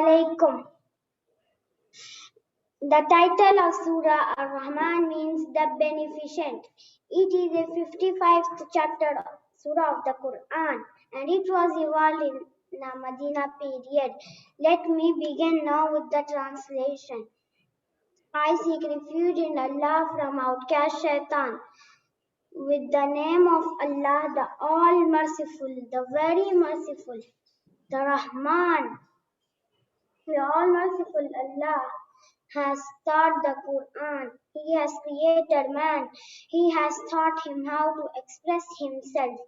Alaikum. The title of Surah Ar-Rahman means the beneficent. It is the 55th chapter of Surah of the Quran and it was revealed in the Medina period. Let me begin now with the translation. I seek refuge in Allah from outcast shaitan. With the name of Allah, the All-Merciful, the Very Merciful, the Rahman, the All-Merciful Allah has taught the Quran. He has created man. He has taught him how to express himself.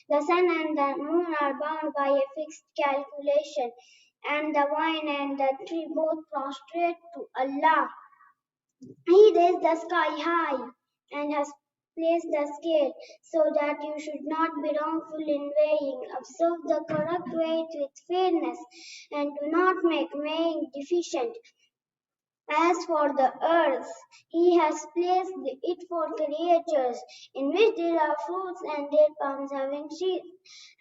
The sun and the moon are bound by a fixed calculation, and the vine and the tree both prostrate to Allah. He raised the sky high and has placed the scale so that you should not be wrongful in weighing. Observe the correct weight with fairness and do not make weighing deficient. As for the earth, he has placed it for creatures, in which there are fruits and date palms having seeds,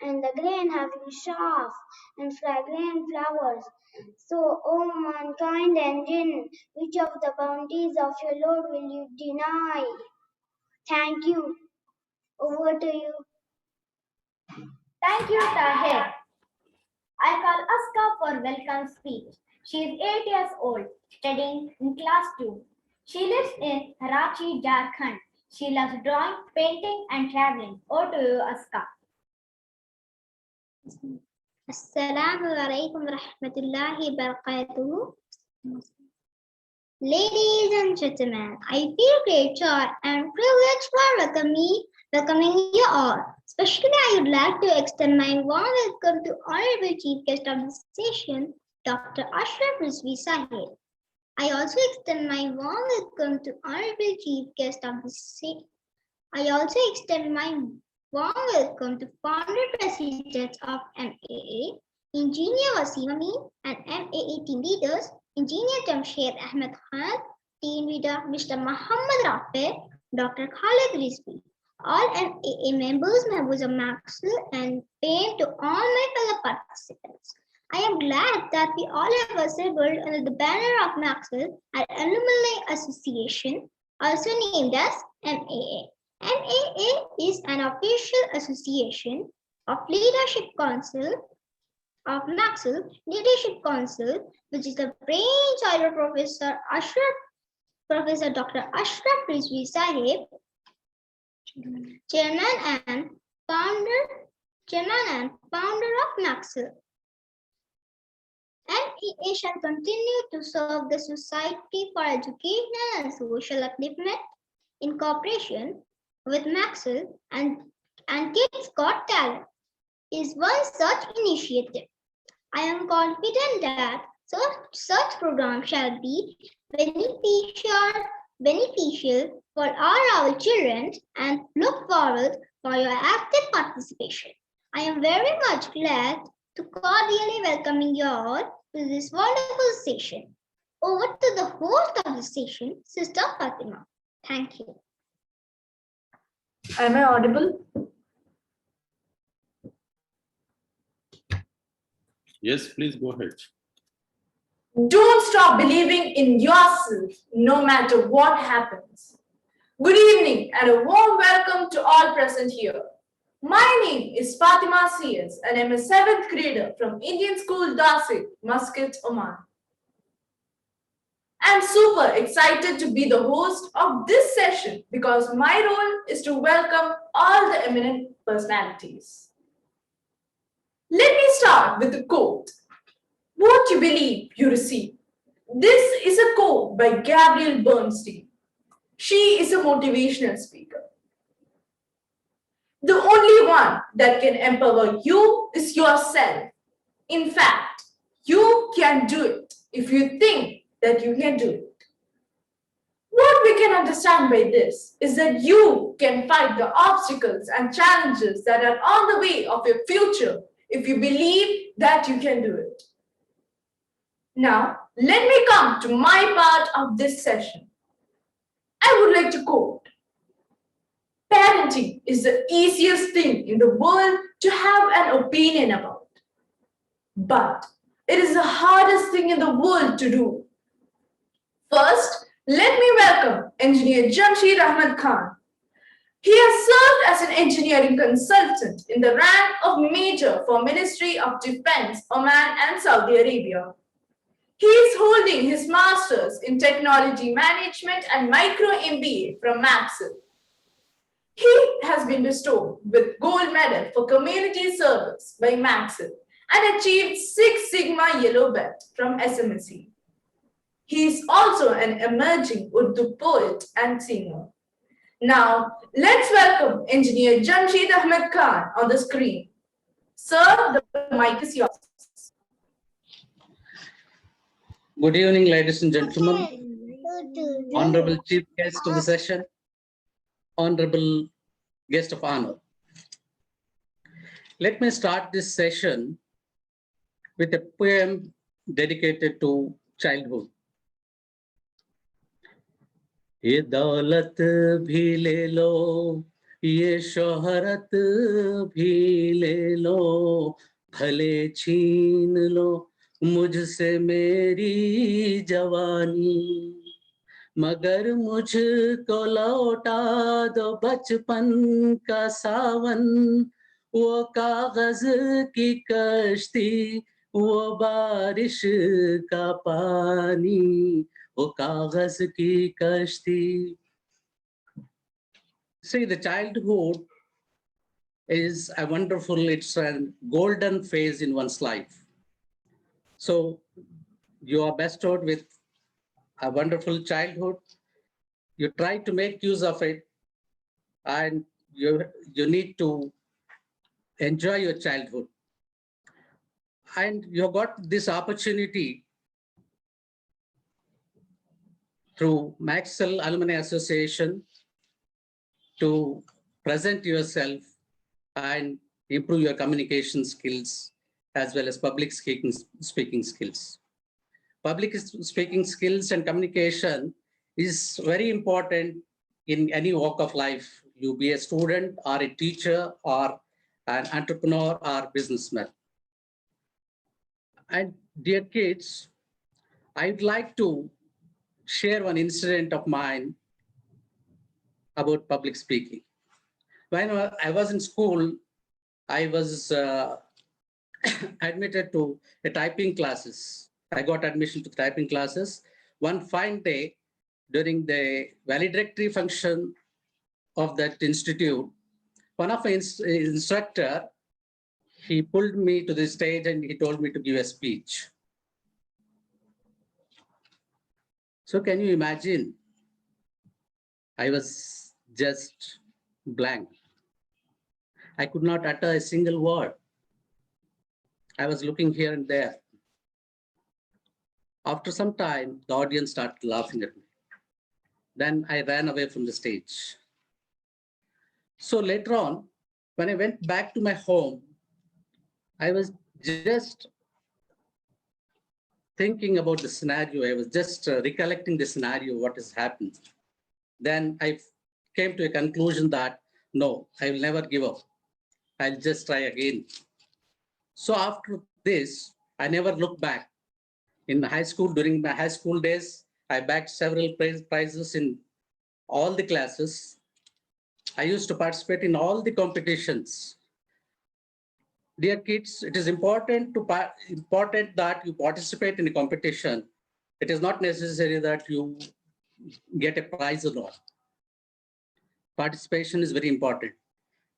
and the grain having chaff, and fragrant flowers. So, O mankind and jinn, which of the bounties of your Lord will you deny? Thank you. Over to you. Thank you, Tahir. I call Aska for welcome speech. She is 8 years old, studying in class 2. She lives in Karachi, Jharkhand. She loves drawing, painting, and traveling. Over to you, Aska. Assalamu alaikum warahmatullahi wabarakatuh. Ladies and gentlemen, I feel great joy and privilege for welcoming you all. Especially, I would like to extend my warm welcome to Honorable Chief Guest of the session, Dr. Ashraf Rizvi Sahib. I also extend my warm welcome to Honorable Chief Guest of the session. I also extend my warm welcome to founder presidents of MAA, Engineer Wasim Amin, and MAA team leaders, Engineer Jamshed Ahmed Khan, team leader Mr. Muhammad Rafi, Dr. Khalid Rizvi, all MAA members of Maxwell, and fame to all my fellow participants. I am glad that we all have assembled under the banner of Maxwell, an alumni association, also named as MAA. MAA is an official association of Leadership Council of Maxwell Leadership Council, which is the brainchild of Professor Dr. Ashraf Rizvi Sahib, Chairman and founder of Maxwell. MAA shall continue to serve the society for educational and social upliftment in cooperation with Maxwell and Kids Got Talent is one such initiative. I am confident that such program shall be beneficial for all our children and look forward for your active participation. I am very much glad to cordially welcoming you all to this wonderful session. Over to the host of the session, Sister Fatima. Thank you. Am I audible? Yes, please go ahead. Don't stop believing in yourself no matter what happens. Good evening and a warm welcome to all present here. My name is Fatima CS and I'm a 7th grader from Indian School Darsit, Muscat, Oman. I'm super excited to be the host of this session because my role is to welcome all the eminent personalities. Let me start with a quote. What you believe, you receive. This is a quote by Gabrielle Bernstein. She is a motivational speaker. The only one that can empower you is yourself. In fact, you can do it if you think that you can do it. What we can understand by this is that you can fight the obstacles and challenges that are on the way of your future if you believe that you can do it. Now, let me come to my part of this session. I would like to quote, parenting is the easiest thing in the world to have an opinion about. But It is the hardest thing in the world to do. First, let me welcome Engineer Jamshid Ahmed Khan. He has served as an engineering consultant in the rank of Major for Ministry of Defense, Oman and Saudi Arabia. He is holding his Masters in Technology Management and Micro MBA from Maxwell. He has been bestowed with Gold Medal for Community Service by Maxwell and achieved Six Sigma Yellow Belt from SMSC. He is also an emerging Urdu poet and singer. Now, let's welcome Engineer Jamshid Ahmed Khan on the screen. Sir, the mic is yours. Good evening, ladies and gentlemen. Honorable Chief Guest of the session, Honorable Guest of Honor. Let me start this session with a poem dedicated to childhood. ये दौलत भी ले लो, ये शोहरत भी ले लो, भले छीन लो मुझसे मेरी जवानी, मगर मुझको लौटा दो बचपन का सावन, वो कागज की कश्ती, वो बारिश का पानी, वो कागज की कश्ती. See, the childhood is a wonderful, it's a golden phase in one's life. So you are bestowed with a wonderful childhood. You try to make use of it, and you need to enjoy your childhood. And you got this opportunity through Maxwell Alumni Association to present yourself and improve your communication skills as well as public speaking skills. Public speaking skills and communication is very important in any walk of life. You be a student or a teacher or an entrepreneur or businessman. And dear kids, I'd like to share one incident of mine about public speaking. When I was in school, I was admitted to the typing classes. I got admission to the typing classes. One fine day, during the valedictory function of that institute, one of the instructor, he pulled me to the stage and he told me to give a speech. So can you imagine? I was just blank. I could not utter a single word. I was looking here and there. After some time, the audience started laughing at me. Then I ran away from the stage. So later on, when I went back to my home, I was just thinking about the scenario. I was just recollecting the scenario, what has happened. Then I came to a conclusion that, no, I will never give up. I'll just try again. So after this, I never looked back. In high school, during my high school days, I bagged several prizes in all the classes. I used to participate in all the competitions. Dear kids, it is important that you participate in a competition. It is not necessary that you get a prize or not. Participation is very important.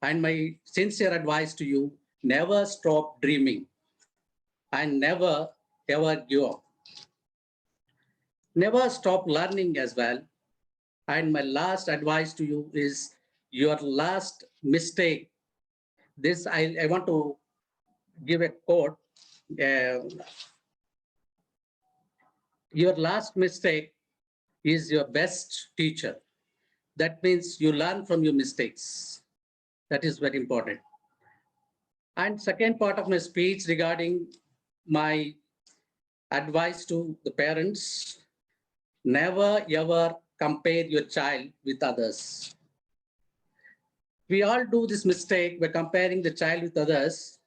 And my sincere advice to you, never stop dreaming and never ever give up. Never stop learning as well. And my last advice to you is your last mistake. This, I want to give a quote. Your last mistake is your best teacher. That means you learn from your mistakes. That is very important. And second part of my speech regarding my advice to the parents, never ever compare your child with others. We all do this mistake by comparing the child with others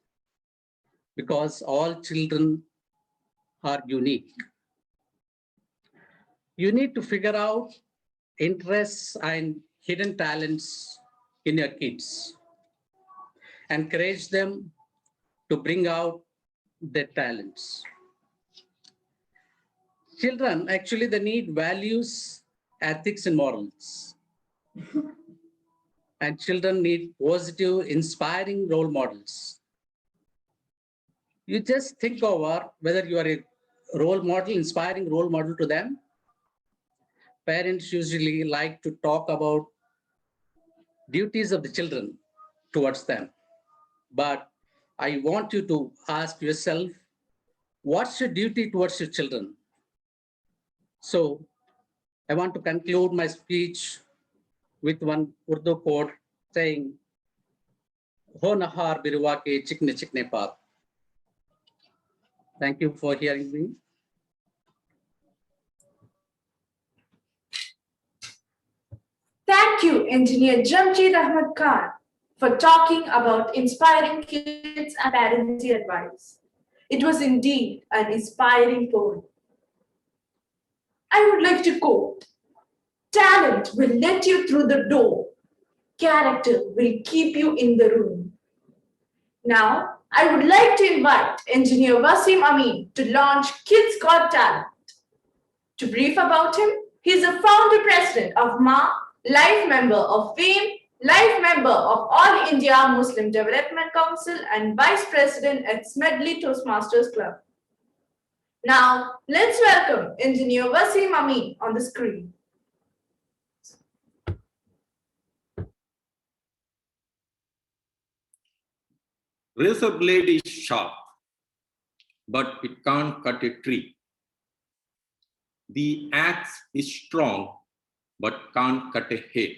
because all children are unique. You need to figure out interests and hidden talents in your kids. Encourage them to bring out their talents. Children, actually, they need values, ethics, and morals. And children need positive, inspiring role models. You just think over whether you are a role model, inspiring role model to them. Parents usually like to talk about duties of the children towards them. But I want you to ask yourself, what's your duty towards your children? So I want to conclude my speech with one Urdu quote saying, Ho nahar birwa ke chikne chikne paat. Thank you for hearing me. Thank you, Engineer Jamshid Ahmad Khan, for talking about inspiring kids and parenting advice. It was indeed an inspiring poem. I would like to quote, talent will let you through the door. Character will keep you in the room. Now, I would like to invite Engineer Wasim Amin to launch Kids Got Talent. To brief about him, he is a founder president of MA, life member of FAME, life member of All India Muslim Development Council, and vice president at Smedley Toastmasters Club. Now, let's welcome Engineer Wasim Amin on the screen. Razor blade is sharp, but it can't cut a tree. The axe is strong, but can't cut a hair.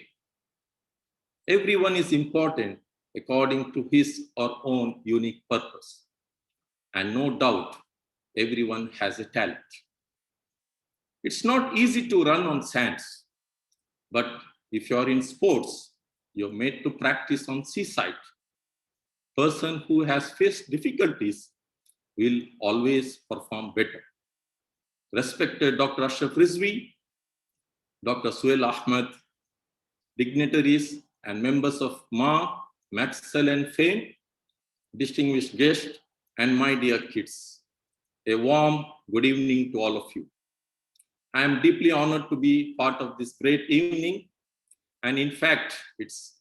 Everyone is important according to his or own unique purpose. And no doubt, everyone has a talent. It's not easy to run on sands, but if you're in sports, you're made to practice on seaside. Person who has faced difficulties will always perform better. Respected Dr. Ashraf Rizvi, Dr. Suhail Ahmed, dignitaries and members of MA, Maxwell and FAME, distinguished guests, and my dear kids, a warm good evening to all of you. I am deeply honored to be part of this great evening, and in fact, it's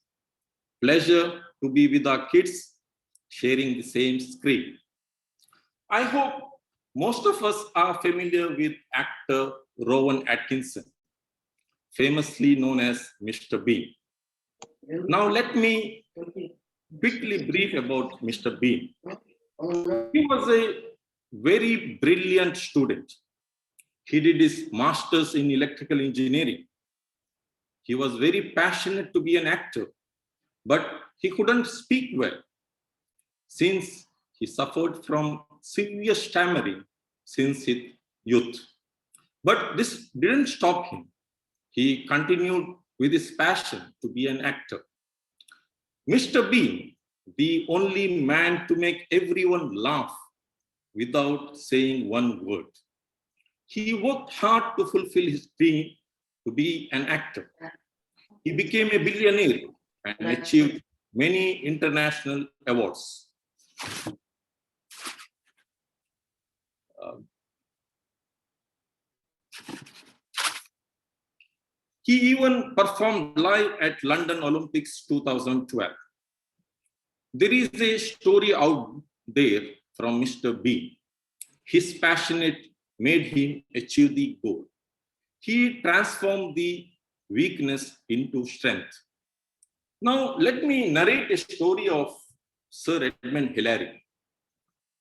a pleasure to be with our kids sharing the same screen. I hope most of us are familiar with actor Rowan Atkinson, famously known as Mr. Bean. Now let me quickly brief about Mr. Bean. He was a very brilliant student. He did his master's in electrical engineering. He was very passionate to be an actor, but he couldn't speak well since he suffered from severe stammering since his youth. But this didn't stop him. He continued with his passion to be an actor. Mr. Bean, the only man to make everyone laugh without saying one word. He worked hard to fulfill his dream to be an actor. He became a billionaire and achieved many international awards. He even performed live at London Olympics 2012. There is a story out there from Mr. Bean. His passionate made him achieve the goal. He transformed the weakness into strength. Now, let me narrate a story of Sir Edmund Hillary.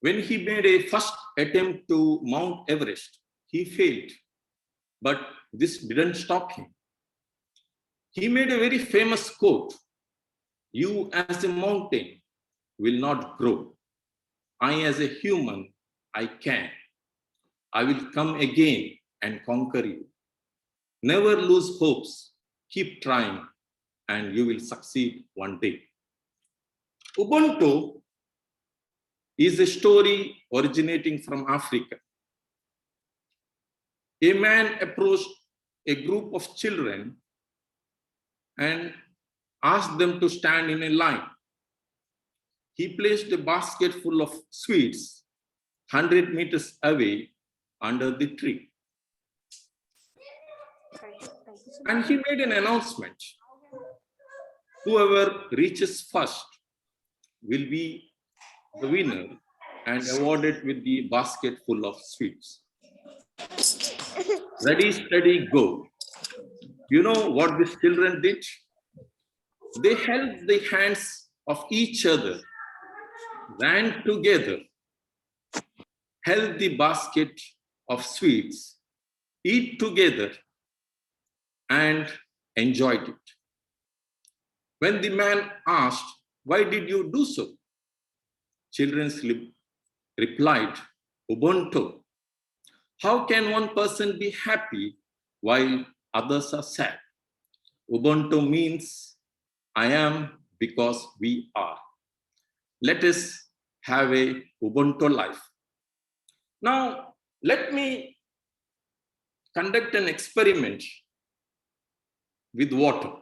When he made a first attempt to Mount Everest, he failed, but this didn't stop him. He made a very famous quote, "You as a mountain will not grow. I as a human, I can. I will come again and conquer you. Never lose hopes, keep trying, and you will succeed one day." Ubuntu is a story originating from Africa. A man approached a group of children and asked them to stand in a line. He placed a basket full of sweets 100 meters away under the tree. And he made an announcement. Whoever reaches first will be the winner and awarded with the basket full of sweets. Ready, steady, go. You know what these children did? They held the hands of each other, ran together, held the basket of sweets, eat together, and enjoyed it. When the man asked, "Why did you do so?" Children replied, "Ubuntu. How can one person be happy while others are sad?" Ubuntu means I am because we are. Let us have a Ubuntu life. Now, let me conduct an experiment with water.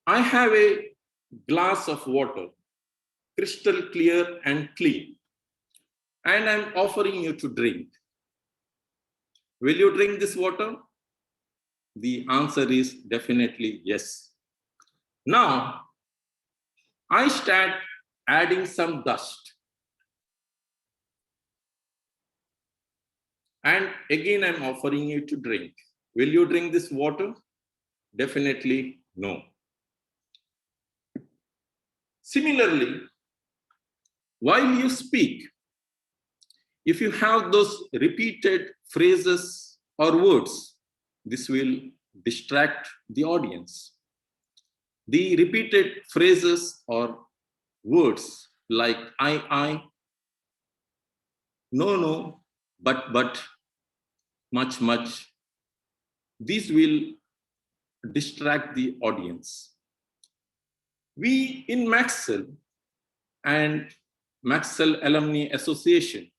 I have a glass of water, crystal clear and clean, and I'm offering you to drink. Will you drink this water? The answer is definitely yes. Now, I start adding some dust. And again, I'm offering you to drink. Will you drink this water? Definitely no. Similarly, while you speak, if you have those repeated phrases or words, this will distract the audience. The repeated phrases or words like I, no, but, much, these will distract the audience. We in Maxell and Maxell Alumni Association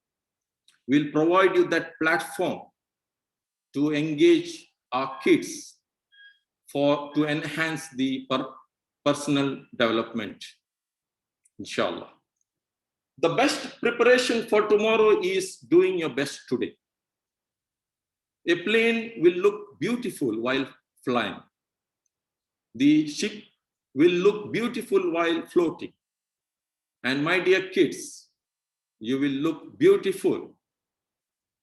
will provide you that platform to engage our kids to enhance the personal development, inshallah. The best preparation for tomorrow is doing your best today. A plane will look beautiful while flying. The ship will look beautiful while floating. And my dear kids, you will look beautiful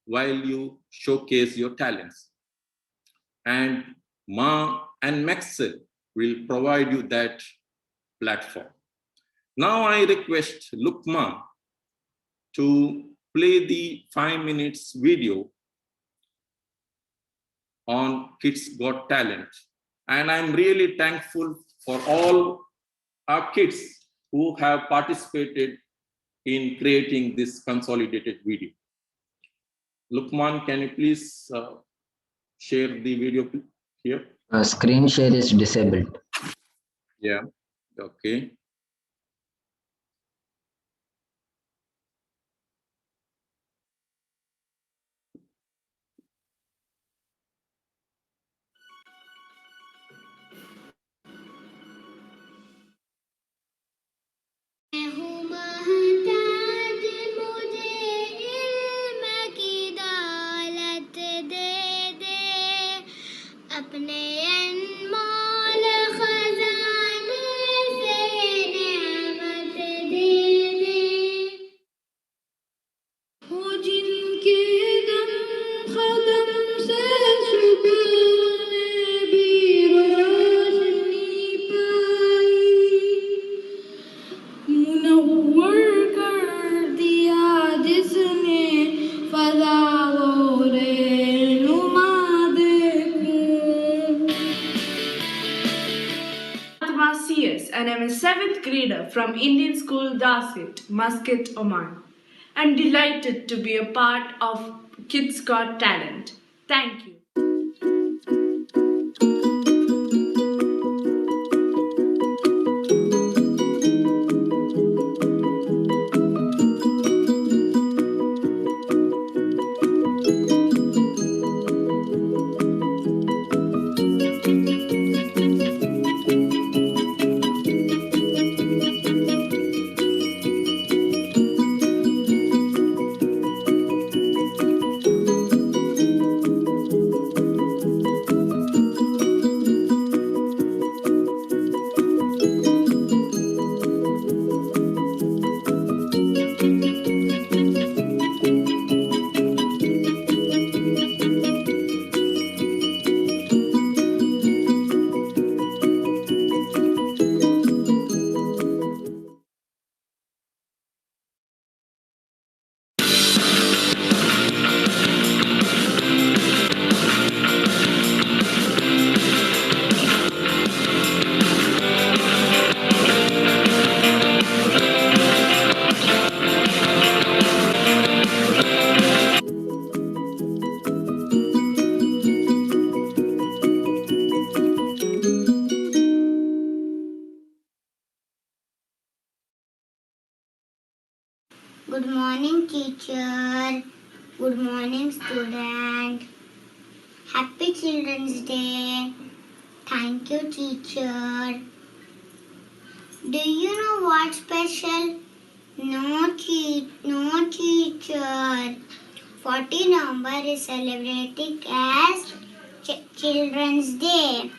while you showcase your talents. And Ma and Maxell will provide you that platform. Now I request Lukman to play the 5 minutes video on Kids Got Talent. And I'm really thankful for all our kids who have participated in creating this consolidated video. Lukman, can you please share the video here? Screen share is disabled. Yeah, okay. अपने अनमोल खजाने से नेमत दे दे हो जिनके दम कदम से सुबह में भी रोशनी पाई मुनव्वर कर दिया जिसने फज़ाओं रहनुमा CS and I'm a 7th grader from Indian School Dasit, Muscat, Oman. I'm delighted to be a part of Kids Got Talent. Thank you. teacher. Good morning, student. Happy Children's Day. Thank you, teacher. Do you know what's special? No, teacher. 14 November is celebrated as Children's Day.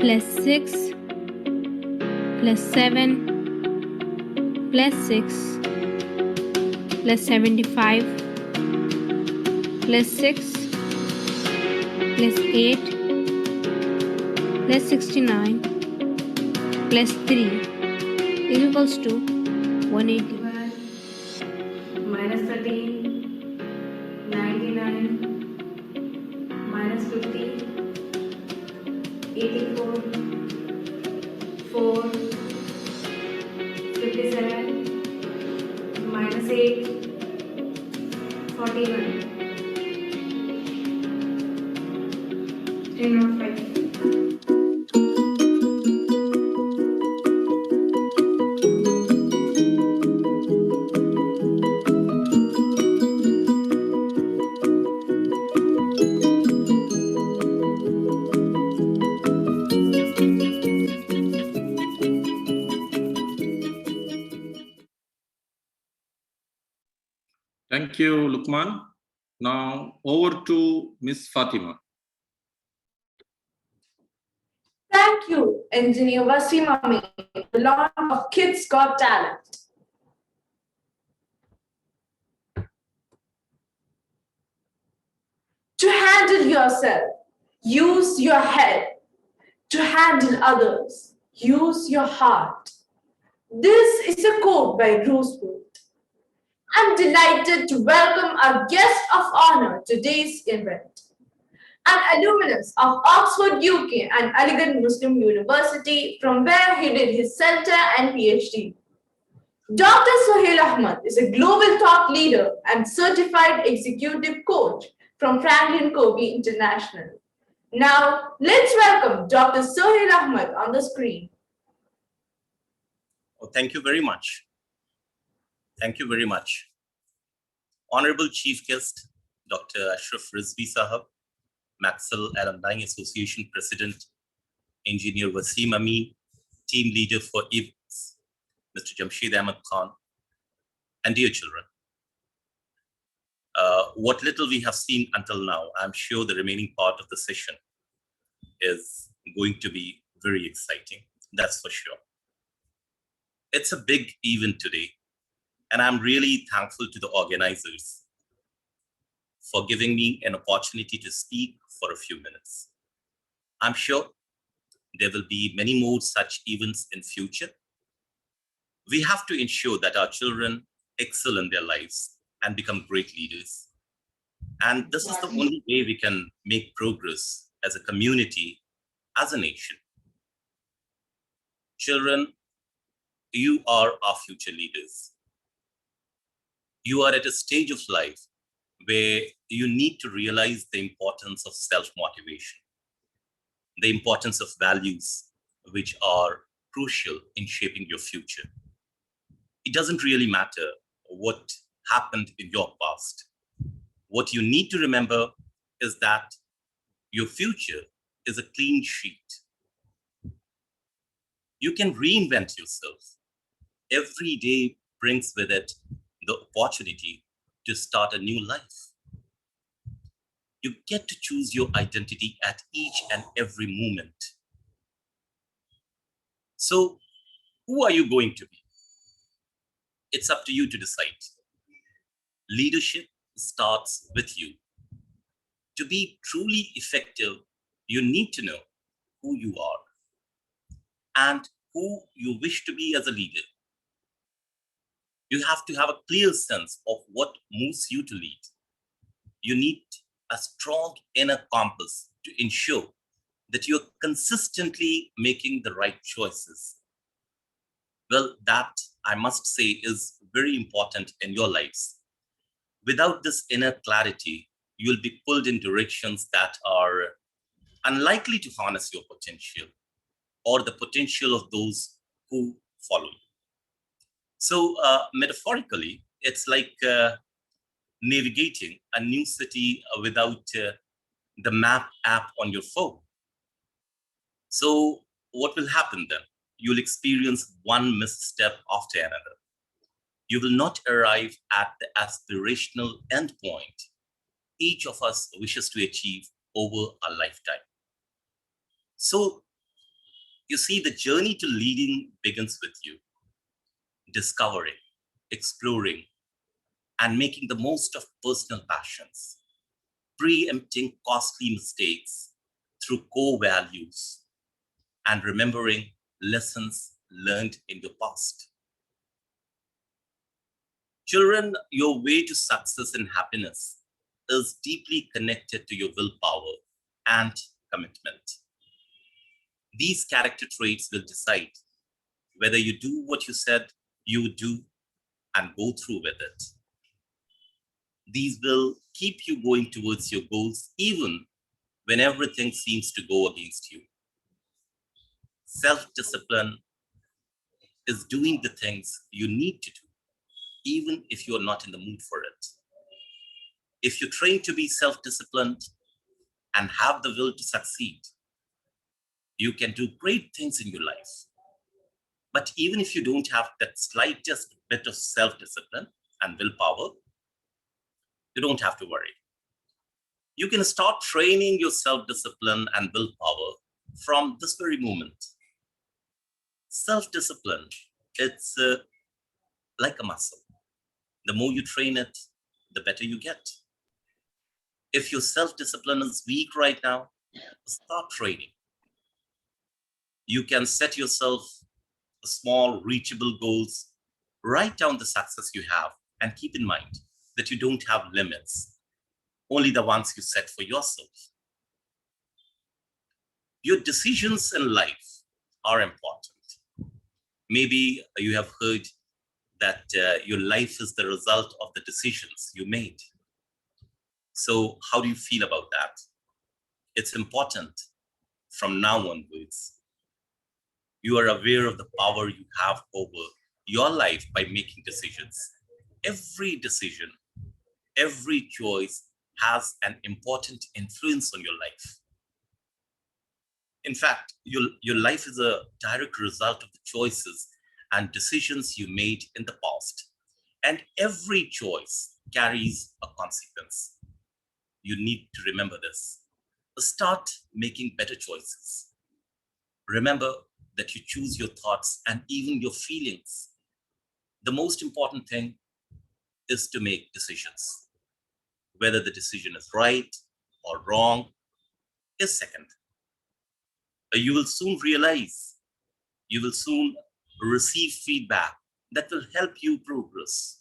plus 6 plus 7 plus 6 plus 75 plus 6 plus 8 plus 69 plus 3 is equals to 180. Minus 13, 99, minus 50, 84, 4, 57, minus 8, 41, 305. Thank you, Lukman. Now over to Miss Fatima. Thank you, Engineer Wasim Amin, the Lord of Kids Got Talent. To handle yourself, use your head. To handle others, use your heart. This is a quote by Roosevelt. I'm delighted to welcome our guest of honor to today's event, an alumnus of Oxford, UK and Aligarh Muslim University, from where he did his Center and PhD. Dr. Sohail Ahmed is a global thought leader and certified executive coach from Franklin Covey International. Now, let's welcome Dr. Sohail Ahmed on the screen. Oh, thank you very much. Thank you very much. Honorable Chief Guest, Dr. Ashraf Rizvi Sahab, Maxwell Alumni Association President, Engineer Wasim Amin, Team Leader for events, Mr. Jamshed Ahmed Khan, and dear children. What little we have seen until now, I'm sure the remaining part of the session is going to be very exciting, that's for sure. It's a big event today, and I'm really thankful to the organizers for giving me an opportunity to speak for a few minutes. I'm sure there will be many more such events in future. We have to ensure that our children excel in their lives and become great leaders. And this is the only way we can make progress as a community, as a nation. Children, you are our future leaders. You are at a stage of life where you need to realize the importance of self-motivation, the importance of values which are crucial in shaping your future. It doesn't really matter what happened in your past. What you need to remember is that your future is a clean sheet. You can reinvent yourself. Every day brings with it the opportunity to start a new life. You get to choose your identity at each and every moment. So, who are you going to be? It's up to you to decide. Leadership starts with you. To be truly effective, you need to know who you are and who you wish to be as a leader. You have to have a clear sense of what moves you to lead. You need a strong inner compass to ensure that you're consistently making the right choices. Well, that, I must say, is very important in your lives. Without this inner clarity, you'll be pulled in directions that are unlikely to harness your potential or the potential of those who follow you. So metaphorically, it's like navigating a new city without the map app on your phone. So what will happen then? You'll experience one misstep after another. You will not arrive at the aspirational endpoint each of us wishes to achieve over a lifetime. So, you see, the journey to leading begins with you, discovering, exploring, and making the most of personal passions, preempting costly mistakes through core values, and remembering lessons learned in your past. Children, your way to success and happiness is deeply connected to your willpower and commitment. These character traits will decide whether you do what you said you would do and go through with it. These will keep you going towards your goals even when everything seems to go against you. Self-discipline is doing the things you need to do, even if you're not in the mood for it. If you train to be self-disciplined and have the will to succeed, you can do great things in your life. But even if you don't have that slightest bit of self-discipline and willpower, you don't have to worry. You can start training your self-discipline and willpower from this very moment. Self-discipline, it's like a muscle. The more you train it, the better you get. If your self-discipline is weak right now, start training. You can set yourself small, reachable goals. Write down the success you have and keep in mind that you don't have limits, only the ones you set for yourself. Your decisions in life are important. Maybe you have heard that your life is the result of the decisions you made. So how do you feel about that? It's important from now onwards. You are aware of the power you have over your life by making decisions. Every decision, every choice has an important influence on your life. In fact, your life is a direct result of the choices and decisions you made in the past. And every choice carries a consequence. You need to remember this. Start making better choices. Remember that you choose your thoughts and even your feelings. The most important thing is to make decisions. Whether the decision is right or wrong is second. You will soon realize, you will soon receive feedback that will help you progress.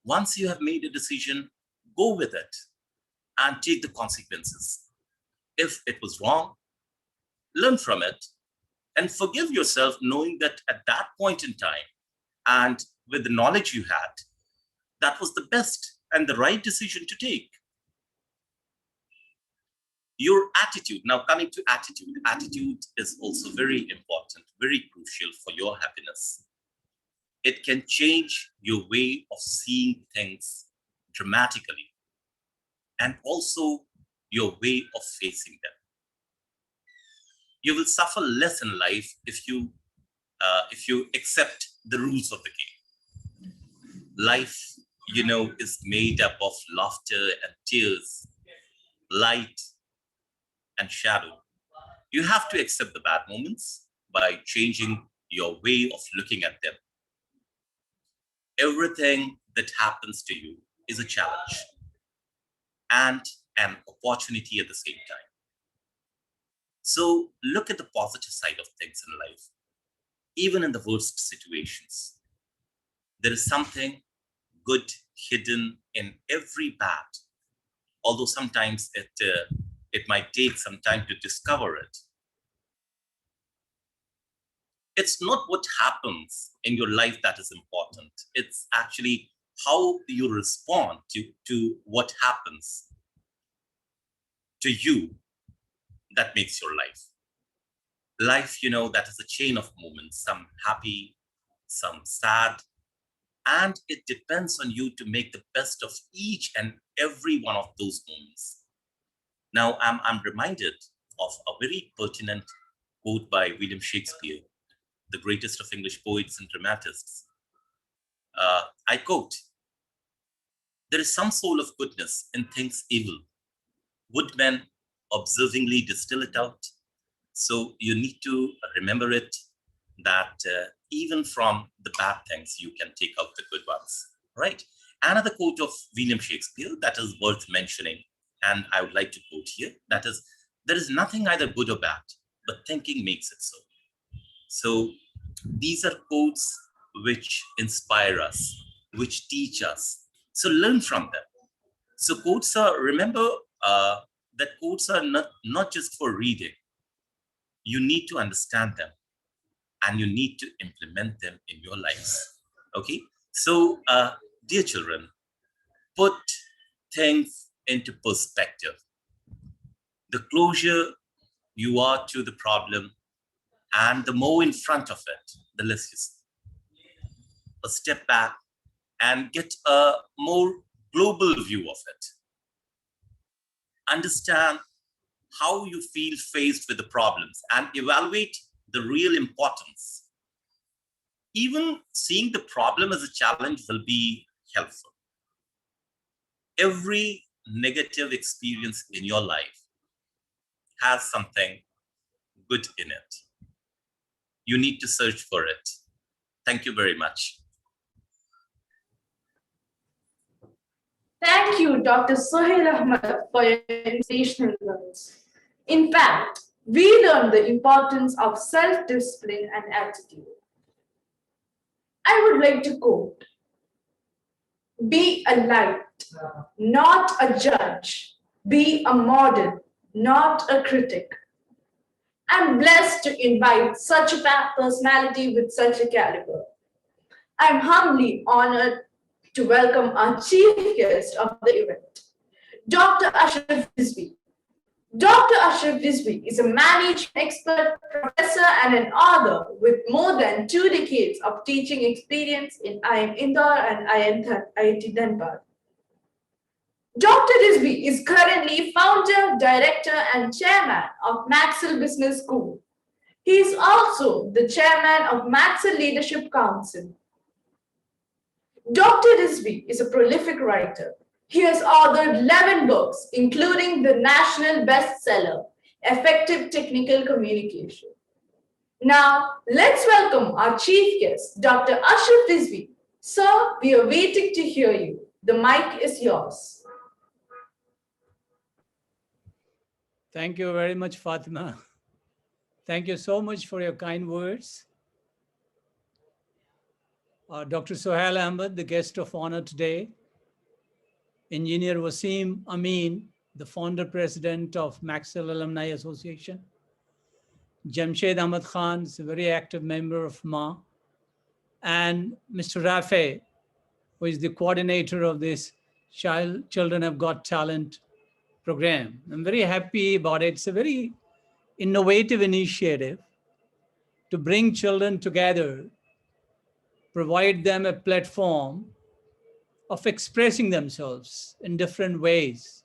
Once you have made a decision, go with it and take the consequences. If it was wrong, learn from it and forgive yourself, knowing that at that point in time and with the knowledge you had, that was the best and the right decision to take. Your attitude, now coming to attitude is also very important, very crucial for your happiness. It can change your way of seeing things dramatically, and also your way of facing them. You will suffer less in life if you accept the rules of the game. Life, is made up of laughter and tears, light and shadow. You have to accept the bad moments by changing your way of looking at them. Everything that happens to you is a challenge and an opportunity at the same time. So look at the positive side of things in life. Even in the worst situations, there is something good hidden in every bad, although sometimes it might take some time to discover it. It's not what happens in your life that is important. It's actually how you respond to what happens to you that makes your life. Life, that is a chain of moments, some happy, some sad, and it depends on you to make the best of each and every one of those moments. Now, I'm reminded of a very pertinent quote by William Shakespeare, the greatest of English poets and dramatists. I quote, "There is some soul of goodness in things evil. Would men observingly distill it out?" So you need to remember it, that even from the bad things, you can take out the good ones, right? Another quote of William Shakespeare that is worth mentioning, and I would like to quote here, that is, "There is nothing either good or bad, but thinking makes it so." So these are quotes which inspire us, which teach us. So learn from them. So quotes are, remember that quotes are not just for reading. You need to understand them and you need to implement them in your lives. Okay? So, dear children, put things into perspective. The closer you are to the problem and the more in front of it, the less you see. A step back and get a more global view of it. Understand how you feel faced with the problems and evaluate the real importance. Even seeing the problem as a challenge will be helpful. Every negative experience in your life has something good in it. You need to search for it. Thank you very much. Thank you, Dr. Sohail Ahmed, for your inspirational words. In fact, we learned the importance of self-discipline and attitude. I would like to quote, "Be a light, not a judge. Be a model, not a critic." I'm blessed to invite such a personality with such a caliber. I'm humbly honored to welcome our chief guest of the event, Dr. Ashraf Rizvi. Dr. Ashraf Rizvi is a management expert, professor, and an author with more than 2 decades of teaching experience in IIM Indore and IIT Dhanbad. Dr. Rizvi is currently founder, director, and chairman of Maxwell Business School. He is also the chairman of Maxwell Leadership Council. Dr. Rizvi is a prolific writer. He has authored 11 books, including the national bestseller, Effective Technical Communication. Now, let's welcome our chief guest, Dr. Ashraf Rizvi. Sir, we are waiting to hear you. The mic is yours. Thank you very much, Fatima. Thank you so much for your kind words. Dr. Sohail Ahmed, the guest of honor today, Engineer Wasim Amin, the founder president of Maxwell Alumni Association, Jamshed Ahmed Khan is a very active member of MA, and Mr. Rafe, who is the coordinator of this Children Have Got Talent program. I'm very happy about it. It's a very innovative initiative to bring children together, provide them a platform of expressing themselves in different ways.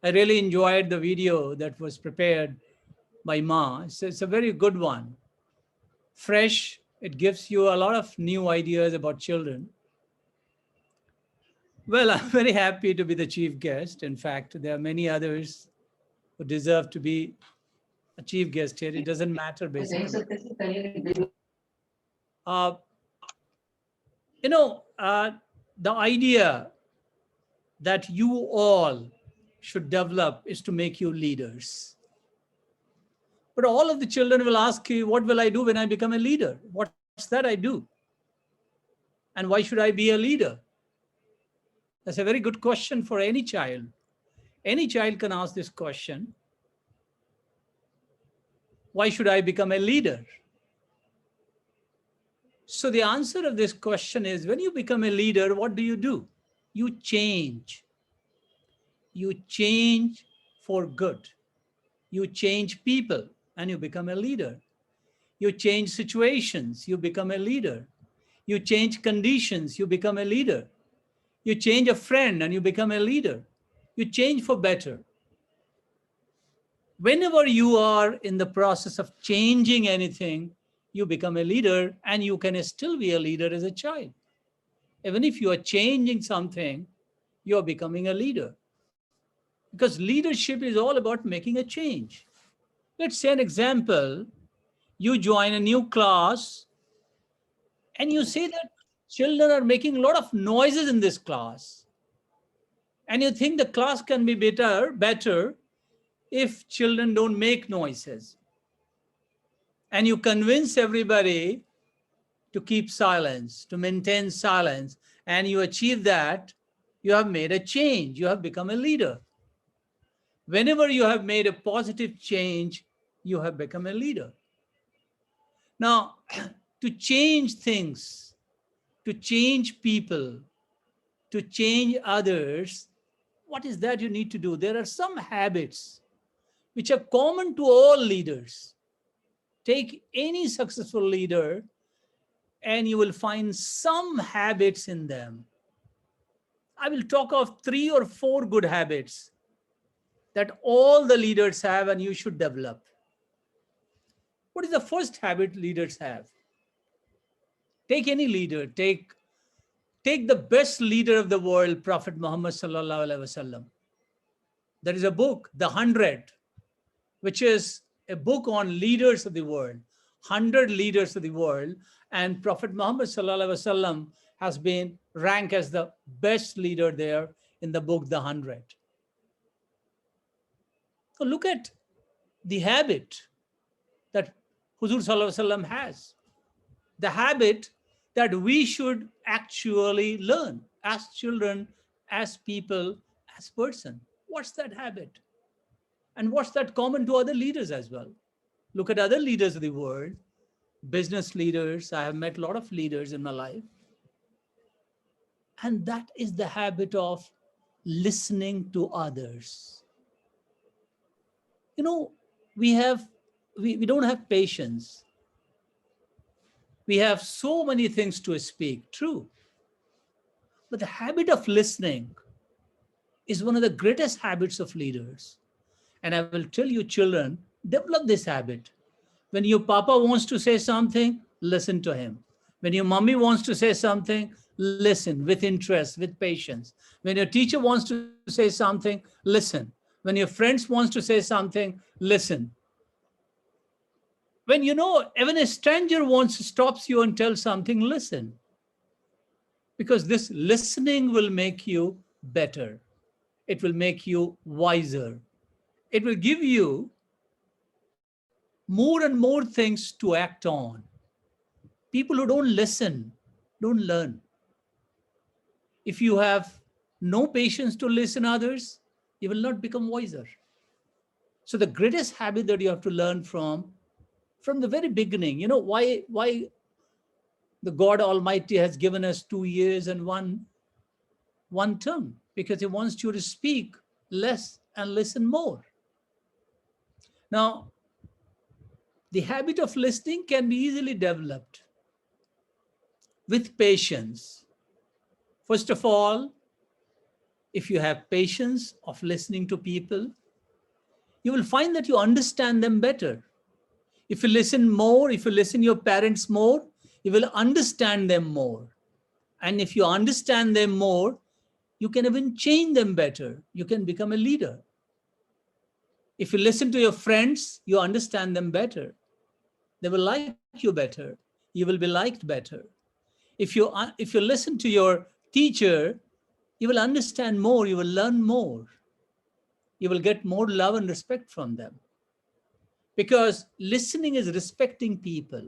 I really enjoyed the video that was prepared by Ma. It's a very good one. Fresh, it gives you a lot of new ideas about children. Well, I'm very happy to be the chief guest. In fact, there are many others who deserve to be a chief guest here. It doesn't matter, basically. The idea that you all should develop is to make you leaders. But all of the children will ask you, what will I do when I become a leader? What's that I do? And why should I be a leader? That's a very good question for any child. Any child can ask this question. Why should I become a leader? So the answer of this question is, when you become a leader, what do? You change. You change for good. You change people and you become a leader. You change situations, you become a leader. You change conditions, you become a leader. You change a friend and you become a leader. You change for better. Whenever you are in the process of changing anything, you become a leader, and you can still be a leader as a child. Even if you are changing something, you are becoming a leader. Because leadership is all about making a change. Let's say an example, you join a new class and you say that children are making a lot of noises in this class. And you think the class can be better if children don't make noises. And you convince everybody to keep silence, to maintain silence, and you achieve that, you have made a change, you have become a leader. Whenever you have made a positive change, you have become a leader. Now, to change things, to change people, to change others, what is that you need to do? There are some habits which are common to all leaders. Take any successful leader and you will find some habits in them. I will talk of 3 or 4 good habits that all the leaders have and you should develop. What is the first habit leaders have? Take any leader, take the best leader of the world, Prophet Muhammad sallallahu alaihi wasallam. There is a book, The 100, which is a book on leaders of the world, 100 leaders of the world, and Prophet Muhammad sallallahu alaihi wasallam has been ranked as the best leader there in the book, The 100. So look at the habit that Huzur sallallahu alaihi wasallam has, the habit that we should actually learn as children, as people, as person. What's that habit? And what's that common to other leaders as well? Look at other leaders of the world, business leaders. I have met a lot of leaders in my life. And that is the habit of listening to others. You know, we don't have patience. We have so many things to speak, true. But the habit of listening is one of the greatest habits of leaders. And I will tell you, children, develop this habit. When your papa wants to say something, listen to him. When your mommy wants to say something, listen with interest, with patience. When your teacher wants to say something, listen. When your friends wants to say something, listen. When even a stranger stops you and tells something, listen. Because this listening will make you better. It will make you wiser. It will give you more and more things to act on. People who don't listen don't learn. If you have no patience to listen to others, you will not become wiser. So the greatest habit that you have to learn from the very beginning, why the God Almighty has given us 2 years and one term, because he wants you to speak less and listen more. Now, the habit of listening can be easily developed with patience. First of all, if you have patience of listening to people, you will find that you understand them better. If you listen more, if you listen your parents more, you will understand them more. And if you understand them more, you can even change them better. You can become a leader. If you listen to your friends, you understand them better. They will like you better. You will be liked better. If you listen to your teacher, you will understand more, you will learn more. You will get more love and respect from them. Because listening is respecting people.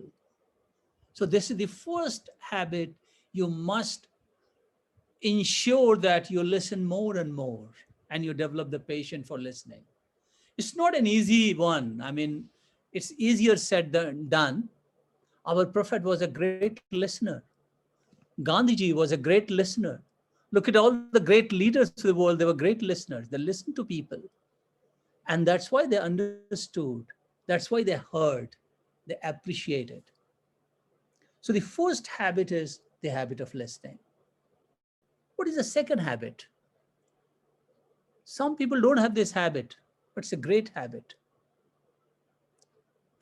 So this is the first habit. You must ensure that you listen more and more, and you develop the patience for listening. It's not an easy one. I mean, it's easier said than done. Our prophet was a great listener. Gandhiji was a great listener. Look at all the great leaders of the world. They were great listeners. They listened to people. And that's why they understood. That's why they heard. They appreciated. So the first habit is the habit of listening. What is the second habit? Some people don't have this habit, but it's a great habit.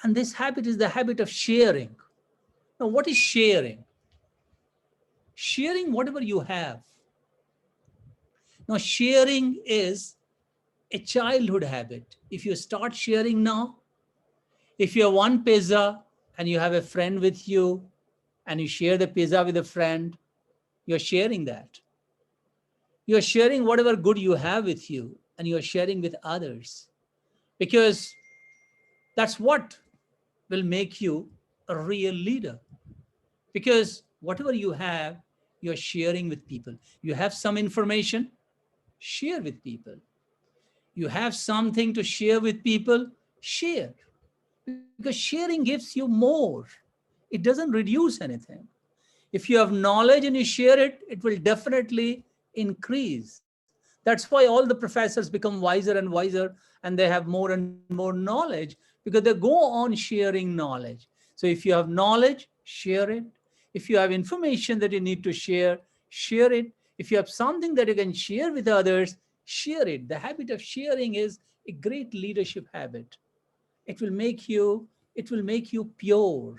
And this habit is the habit of sharing. Now, what is sharing? Sharing whatever you have. Now, sharing is a childhood habit. If you start sharing now, if you have one pizza and you have a friend with you and you share the pizza with a friend, you're sharing that. You're sharing whatever good you have with you and you're sharing with others, because that's what will make you a real leader. Because whatever you have, you're sharing with people. You have some information, share with people. You have something to share with people, share. Because sharing gives you more. It doesn't reduce anything. If you have knowledge and you share it, it will definitely increase. That's why all the professors become wiser and wiser, and they have more and more knowledge, because they go on sharing knowledge. So if you have knowledge, share it. If you have information that you need to share, share it. If you have something that you can share with others, share it. The habit of sharing is a great leadership habit. It will make you pure.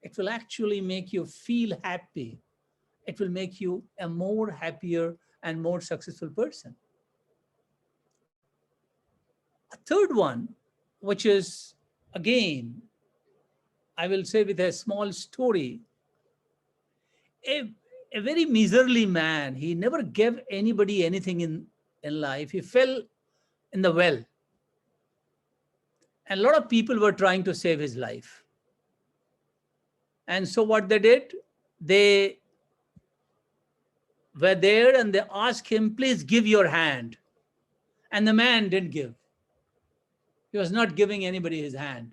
It will actually make you feel happy. It will make you a more happier and more successful person. A third one, which is, again, I will say with a small story, a very miserly man. He never gave anybody anything in life. He fell in the well. And a lot of people were trying to save his life. And so what they did, they were there and they asked him, please give your hand. And the man didn't give. He was not giving anybody his hand.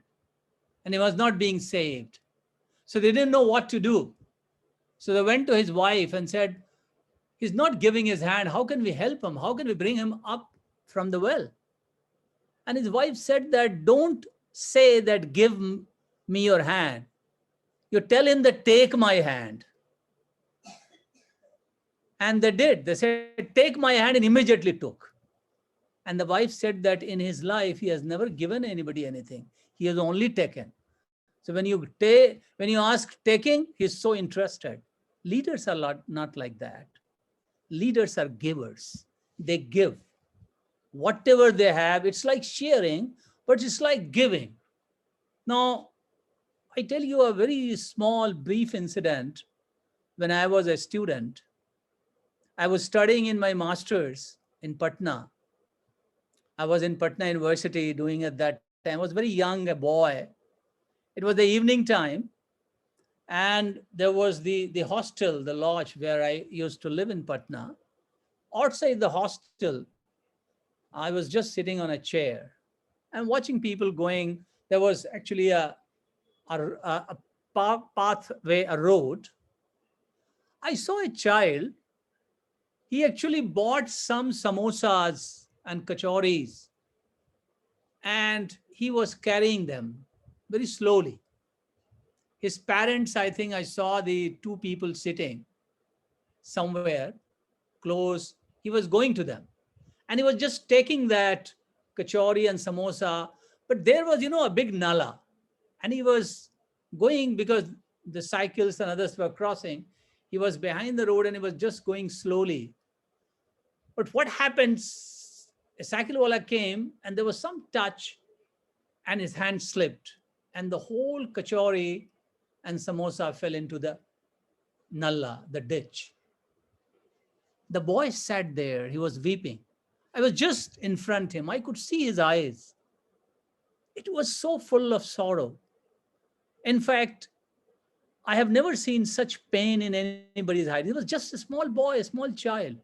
And he was not being saved. So they didn't know what to do. So they went to his wife and said, he's not giving his hand. How can we help him? How can we bring him up from the well? And his wife said that, don't say that, give me your hand. You tell him that, take my hand. And they did. They said, take my hand, and immediately took. And the wife said that in his life, he has never given anybody anything. He has only taken. So when you ask taking, he's so interested. Leaders are not like that. Leaders are givers. They give. Whatever they have, it's like sharing, but it's like giving. Now, I tell you a very small, brief incident. When I was a student, I was studying in my master's in Patna. I was in Patna University doing at that time. I was very young, a boy. It was the evening time. And there was the hostel, the lodge where I used to live in Patna. Outside the hostel, I was just sitting on a chair and watching people going. There was actually a pathway, a road. I saw a child He actually bought some samosas and kachoris, and he was carrying them very slowly. His parents, I think I saw the two people sitting somewhere close. He was going to them, and he was just taking that kachori and samosa. But there was, a big nala, and he was going because the cycles and others were crossing. He was behind the road and he was just going slowly. But what happens? A cycle wala came and there was some touch, and his hand slipped, and the whole kachori and samosa fell into the nalla, the ditch. The boy sat there, he was weeping. I was just in front of him. I could see his eyes. It was so full of sorrow. In fact, I have never seen such pain in anybody's eyes. He was just a small boy, a small child,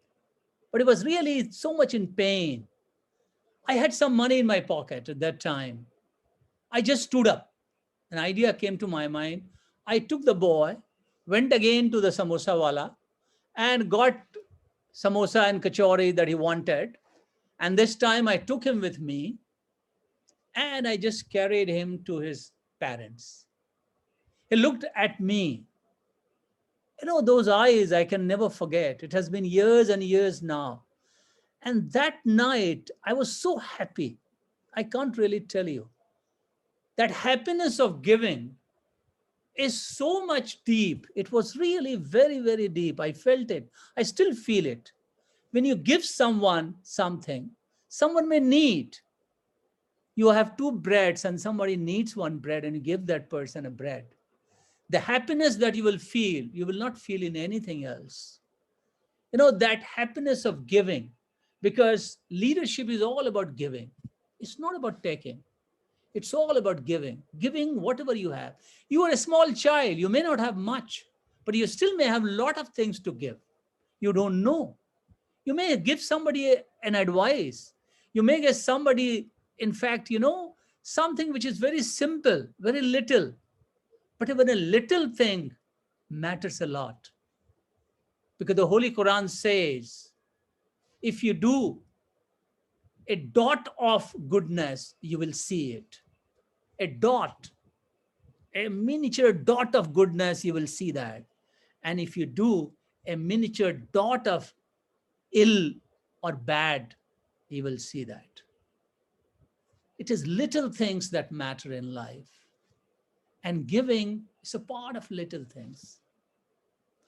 but he was really so much in pain. I had some money in my pocket at that time. I just stood up. An idea came to my mind. I took the boy, went again to the samosa wala, and got samosa and kachori that he wanted. And this time I took him with me, and I just carried him to his parents. He looked at me. Those eyes I can never forget. It has been years and years now. And that night, I was so happy. I can't really tell you. That happiness of giving is so much deep. It was really very, very deep. I felt it. I still feel it. When you give someone something, someone may need. You have two breads and somebody needs one bread, and you give that person a bread. The happiness that you will not feel in anything else. That happiness of giving, because leadership is all about giving. It's not about taking. It's all about giving. Giving whatever you have. You are a small child. You may not have much, but you still may have a lot of things to give. You don't know. You may give somebody an advice. You may give somebody, in fact, something which is very simple, very little. But even a little thing matters a lot. Because the Holy Quran says, if you do a dot of goodness, you will see it. A dot, a miniature dot of goodness, you will see that. And if you do a miniature dot of ill or bad, you will see that. It is little things that matter in life. And giving is a part of little things.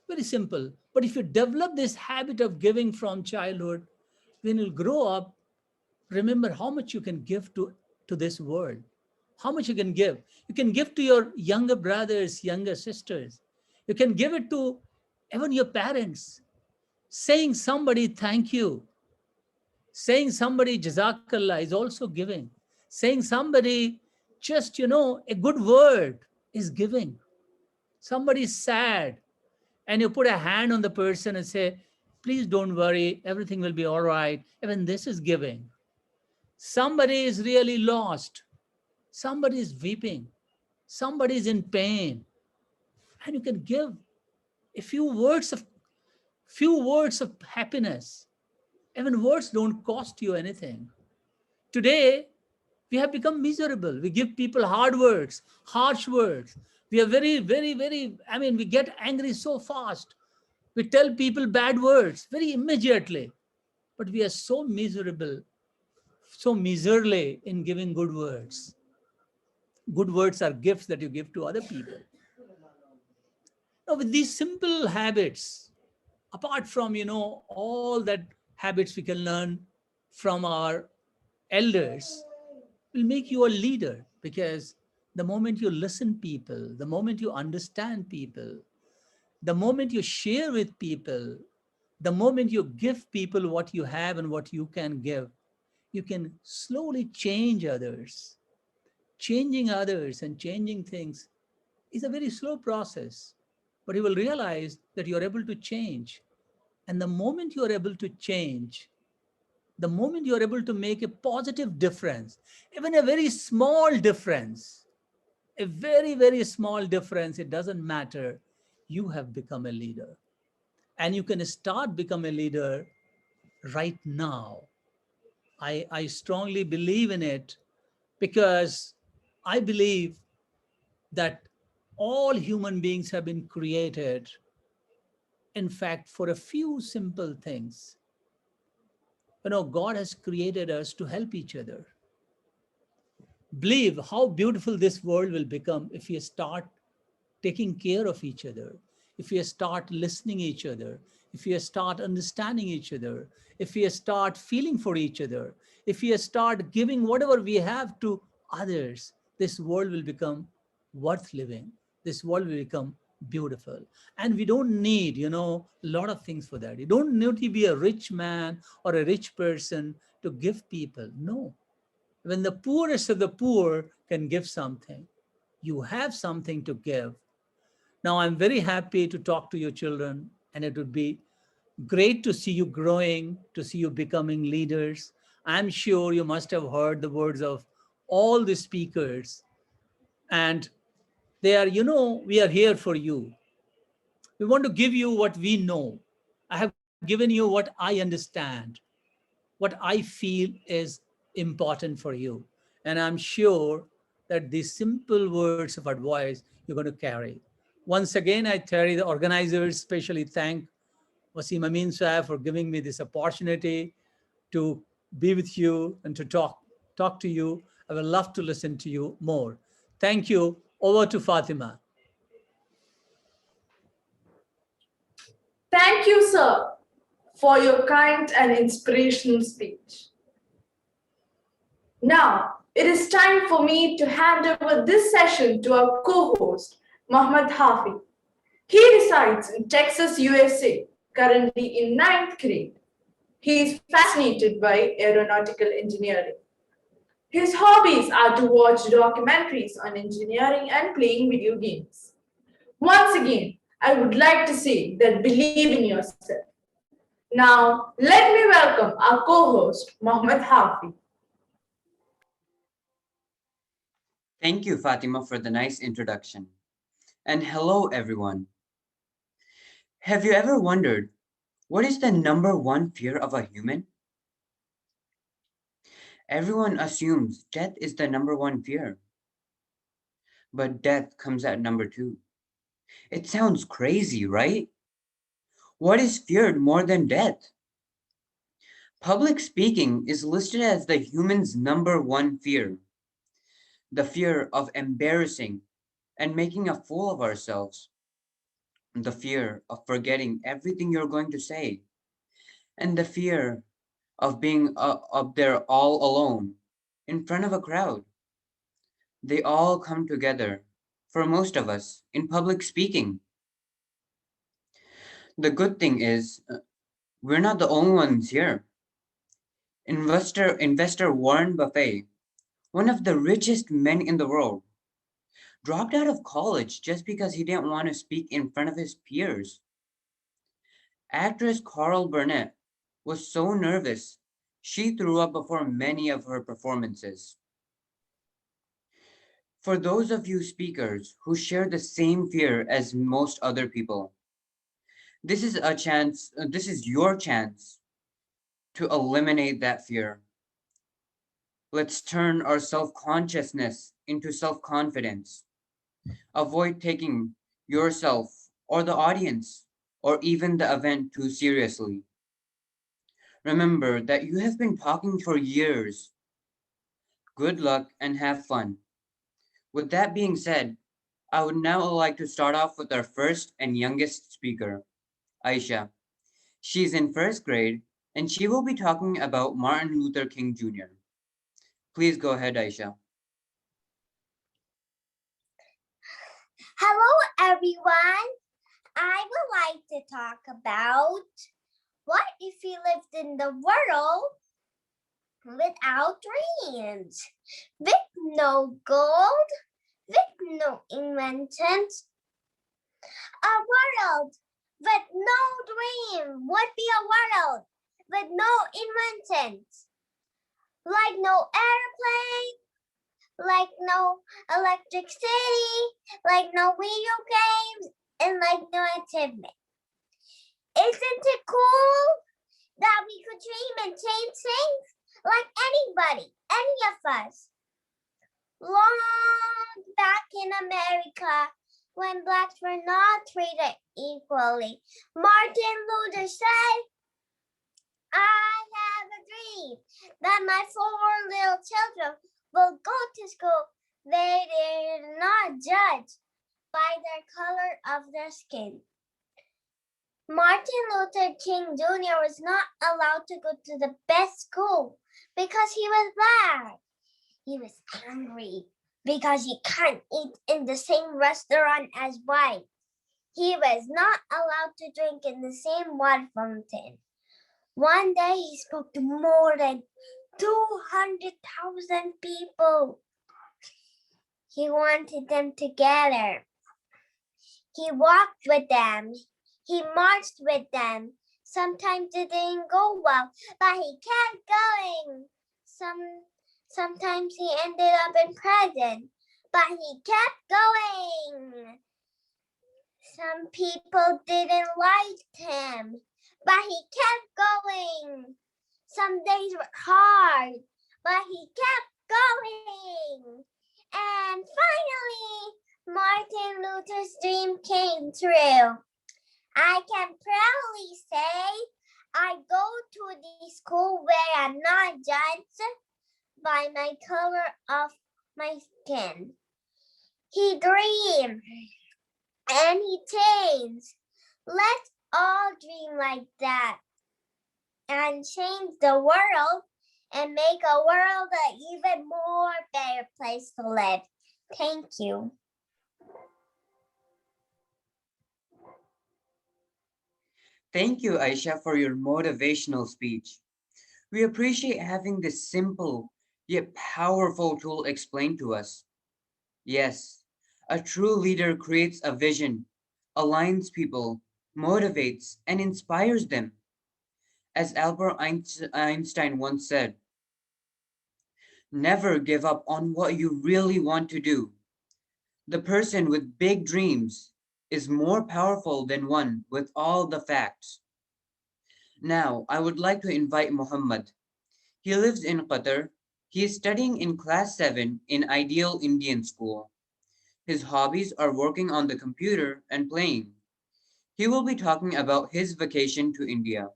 Very simple. But if you develop this habit of giving from childhood, when you grow up, remember how much you can give to this world. How much you can give. You can give to your younger brothers, younger sisters. You can give it to even your parents. Saying somebody thank you. Saying somebody jazakallah is also giving. Saying somebody just, a good word is giving. Somebody is sad and you put a hand on the person and say, please don't worry, everything will be all right. Even this is giving. Somebody is really lost. Somebody is weeping. Somebody is in pain. And you can give a few words of happiness. Even words don't cost you anything. Today, we have become miserable. We give people hard words, harsh words. We are very, very, very, we get angry so fast. We tell people bad words very immediately. But we are so miserable, so miserly in giving good words. Good words are gifts that you give to other people. Now, with these simple habits, apart from, all that habits we can learn from our elders, will make you a leader, because the moment you listen people, the moment you understand people, the moment you share with people, the moment you give people what you have and what you can give, you can slowly change others. Changing others and changing things is a very slow process, but you will realize that you are able to change. And the moment you are able to change, the moment you are able to make a positive difference, even a very small difference, a very, very small difference, it doesn't matter, you have become a leader. And you can start become a leader right now. I strongly believe in it because I believe that all human beings have been created, in fact, for a few simple things. God has created us to help each other. Believe how beautiful this world will become if we start taking care of each other, if we start listening each other, if we start understanding each other, if we start feeling for each other, if we start giving whatever we have to others, this world will become worth living. This world will become beautiful. And we don't need, a lot of things for that. You don't need to be a rich man or a rich person to give people. No. When the poorest of the poor can give something, you have something to give. Now, I'm very happy to talk to your children, and it would be great to see you growing, to see you becoming leaders. I'm sure you must have heard the words of all the speakers, and they are, we are here for you. We want to give you what we know. I have given you what I understand, what I feel is important for you. And I'm sure that these simple words of advice you're going to carry. Once again, I tell the organizers, especially thank Wasim Amin Sahib for giving me this opportunity to be with you and to talk to you. I would love to listen to you more. Thank you. Over to Fatima. Thank you, sir, for your kind and inspirational speech. Now, it is time for me to hand over this session to our co-host, Mohammad Hafi. He resides in Texas, USA, currently in 9th grade. He is fascinated by aeronautical engineering. His hobbies are to watch documentaries on engineering and playing video games. Once again, I would like to say that believe in yourself. Now, let me welcome our co-host, Mohammad Hafi. Thank you, Fatima, for the nice introduction. And hello, everyone. Have you ever wondered what is the number one fear of a human? Everyone assumes death is the number one fear. But death comes at number two. It sounds crazy, right? What is feared more than death? Public speaking is listed as the human's number one fear. The fear of embarrassing and making a fool of ourselves. The fear of forgetting everything you're going to say. And the fear of being up there all alone in front of a crowd. They all come together, for most of us, in public speaking. The good thing is, we're not the only ones here. Investor Warren Buffett, one of the richest men in the world, dropped out of college just because he didn't want to speak in front of his peers. Actress Carol Burnett was so nervous, she threw up before many of her performances. For those of you speakers who share the same fear as most other people, this is your chance to eliminate that fear. Let's turn our self-consciousness into self-confidence. Avoid taking yourself or the audience or even the event too seriously. Remember that you have been talking for years. Good luck and have fun. With that being said, I would now like to start off with our first and youngest speaker, Aisha. She's in first grade and she will be talking about Martin Luther King Jr. Please go ahead, Aisha. Hello, everyone. I would like to talk about what if we lived in the world without dreams, with no gold, with no inventions. A world with no dream would be a world with no inventions, like no airplane, like no electricity, like no video games, and like no achievement. Isn't it cool that we could dream and change things like anybody, any of us? Long back in America, when blacks were not treated equally, Martin Luther said, I have a dream that my 4 little children will go to school. They did not judge by their color of their skin. Martin Luther King Jr. was not allowed to go to the best school because he was black. He was angry because he can't eat in the same restaurant as white. He was not allowed to drink in the same water fountain. One day he spoke to more than 200,000 people. He wanted them together. He walked with them. He marched with them. Sometimes it didn't go well, but he kept going. Sometimes he ended up in prison, but he kept going. Some people didn't like him, but he kept going. Some days were hard, but he kept going. And finally, Martin Luther's dream came true. I can proudly say I go to the school where I'm not judged by my color of my skin. He dreamed and he changed. Let's all dream like that and change the world and make a world an even more better place to live. Thank you. Thank you, Aisha, for your motivational speech. We appreciate having this simple yet powerful tool explained to us. Yes, a true leader creates a vision, aligns people, motivates, and inspires them. As Albert Einstein once said, never give up on what you really want to do. The person with big dreams is more powerful than one with all the facts. Now, I would like to invite Muhammad. He lives in Qatar. He is studying in class 7 in Ideal Indian School. His hobbies are working on the computer and playing. He will be talking about his vacation to India.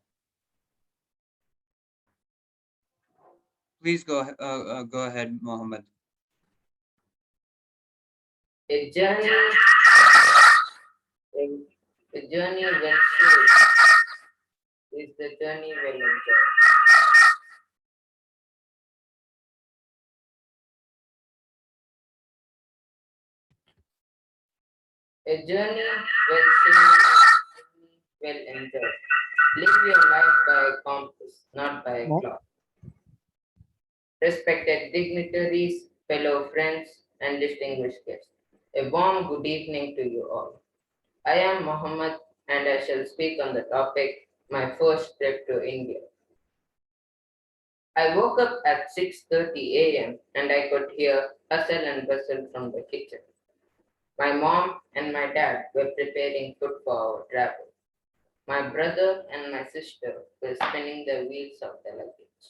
Please go ahead, Muhammad. A journey well shared is the journey well enjoyed. A journey well shared, well enjoyed. Live your life by a compass, not by a clock. Respected dignitaries, fellow friends, and distinguished guests, a warm good evening to you all. I am Mohammed and I shall speak on the topic, my first trip to India. I woke up at 6:30 a.m. and I could hear hustle and bustle from the kitchen. My mom and my dad were preparing food for our travel. My brother and my sister were spinning the wheels of the luggage.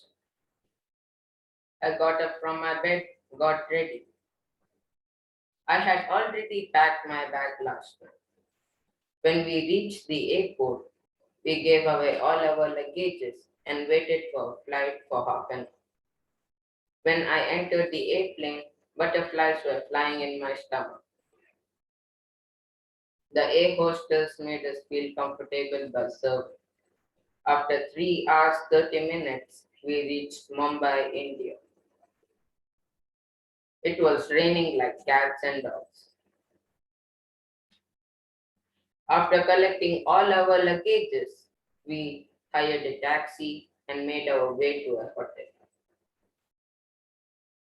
I got up from my bed, got ready. I had already packed my bag last night. When we reached the airport, we gave away all our luggages and waited for a flight for half an hour. When I entered the airplane, butterflies were flying in my stomach. The air hostess made us feel comfortable by serving. After 3 hours 30 minutes, we reached Mumbai, India. It was raining like cats and dogs. After collecting all our luggages, we hired a taxi and made our way to a hotel.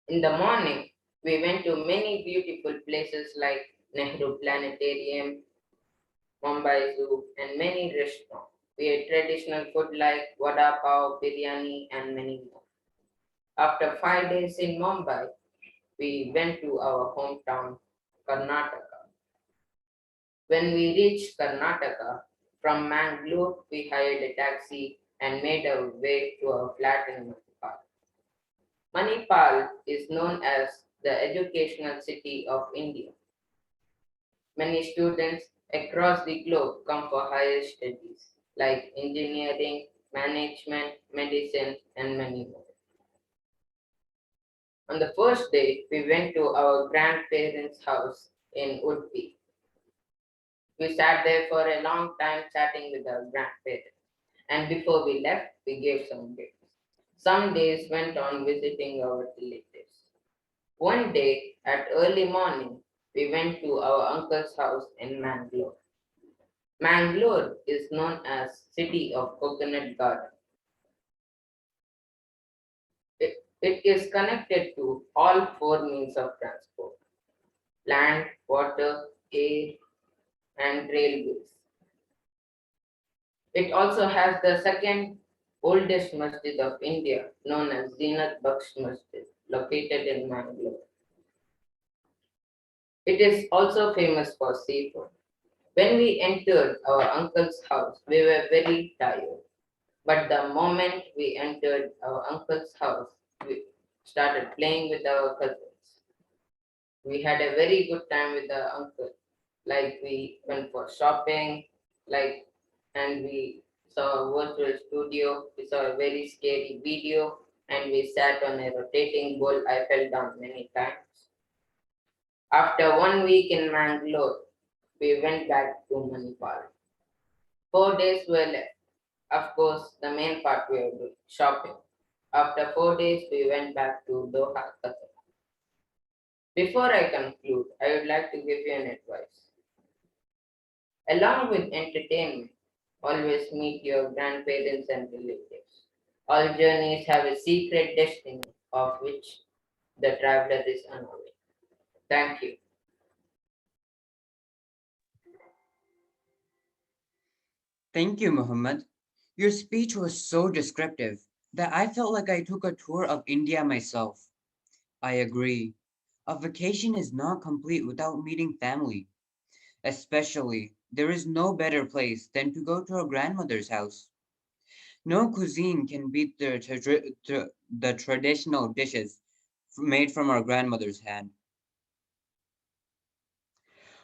In the morning, we went to many beautiful places like Nehru Planetarium, Mumbai Zoo, and many restaurants. We ate traditional food like vada pav, biryani, and many more. After 5 days in Mumbai, we went to our hometown, Karnataka. When we reached Karnataka, From Mangalore, we hired a taxi and made our way to our flat in Manipal. Manipal is known as the educational city of India. Many students across the globe come for higher studies like engineering, management, medicine, and many more. On the first day, we went to our grandparents' house in Udupi. We sat there for a long time chatting with our grandparents, and before we left, we gave some gifts. Some days went on visiting our relatives. One day, at early morning, we went to our uncle's house in Mangalore. Mangalore is known as City of Coconut Garden. It is connected to all four means of transport: land, water, air, and railways. It also has the second oldest masjid of India, known as Zeenat Baksh Masjid, located in Mangalore. It is also famous for seafood. When we entered our uncle's house, we were very tired. But the moment we entered our uncle's house, we started playing with our cousins. We had a very good time with our uncle. Like we went for shopping, and we saw a virtual studio. We saw a very scary video, and we sat on a rotating bull. I fell down many times. After 1 week in Mangalore, we went back to Manipal. 4 days were left. Of course, the main part we were doing, shopping. After 4 days, we went back to Doha, Qatar. Before I conclude, I would like to give you an advice. Along with entertainment, always meet your grandparents and relatives. All journeys have a secret destiny of which the traveler is unaware. Thank you. Thank you, Muhammad. Your speech was so descriptive that I felt like I took a tour of India myself. I agree. A vacation is not complete without meeting family. Especially, there is no better place than to go to a grandmother's house. No cuisine can beat the traditional dishes made from our grandmother's hand.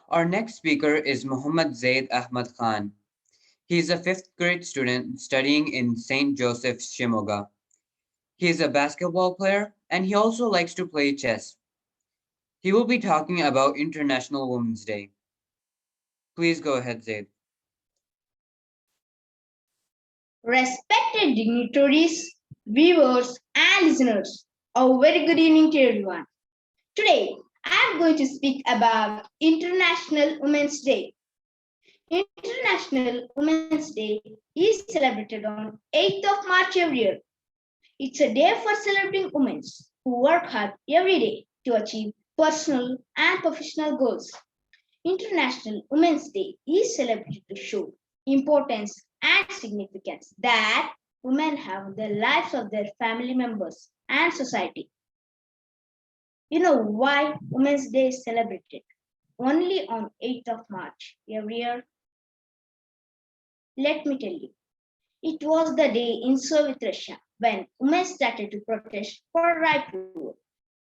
Our next speaker is Muhammad Zaid Ahmad Khan. He is a fifth grade student studying in St. Joseph's, Shimoga. He is a basketball player and he also likes to play chess. He will be talking about International Women's Day. Please go ahead, Zaid. Respected dignitaries, viewers, and listeners, a very good evening to everyone. Today, I am going to speak about International Women's Day. International Women's Day is celebrated on 8th of March every year. It's a day for celebrating women who work hard every day to achieve personal and professional goals. International Women's Day is celebrated to show importance and significance that women have in the lives of their family members and society. You know why Women's Day is celebrated only on 8th of March every year? Let me tell you. It was the day in Soviet Russia when women started to protest for right to vote,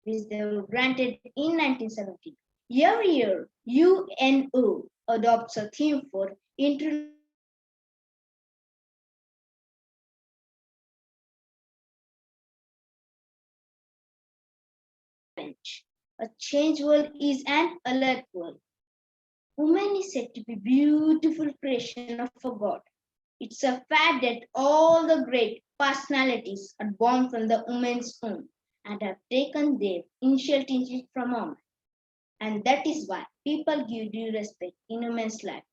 which they were granted in 1970. Every year, UNO adopts a theme for International A change world is an alert world. Woman is said to be beautiful creation of a God. It's a fact that all the great personalities are born from the woman's womb and have taken their initial teaching from woman. And that is why people give due respect in women's life.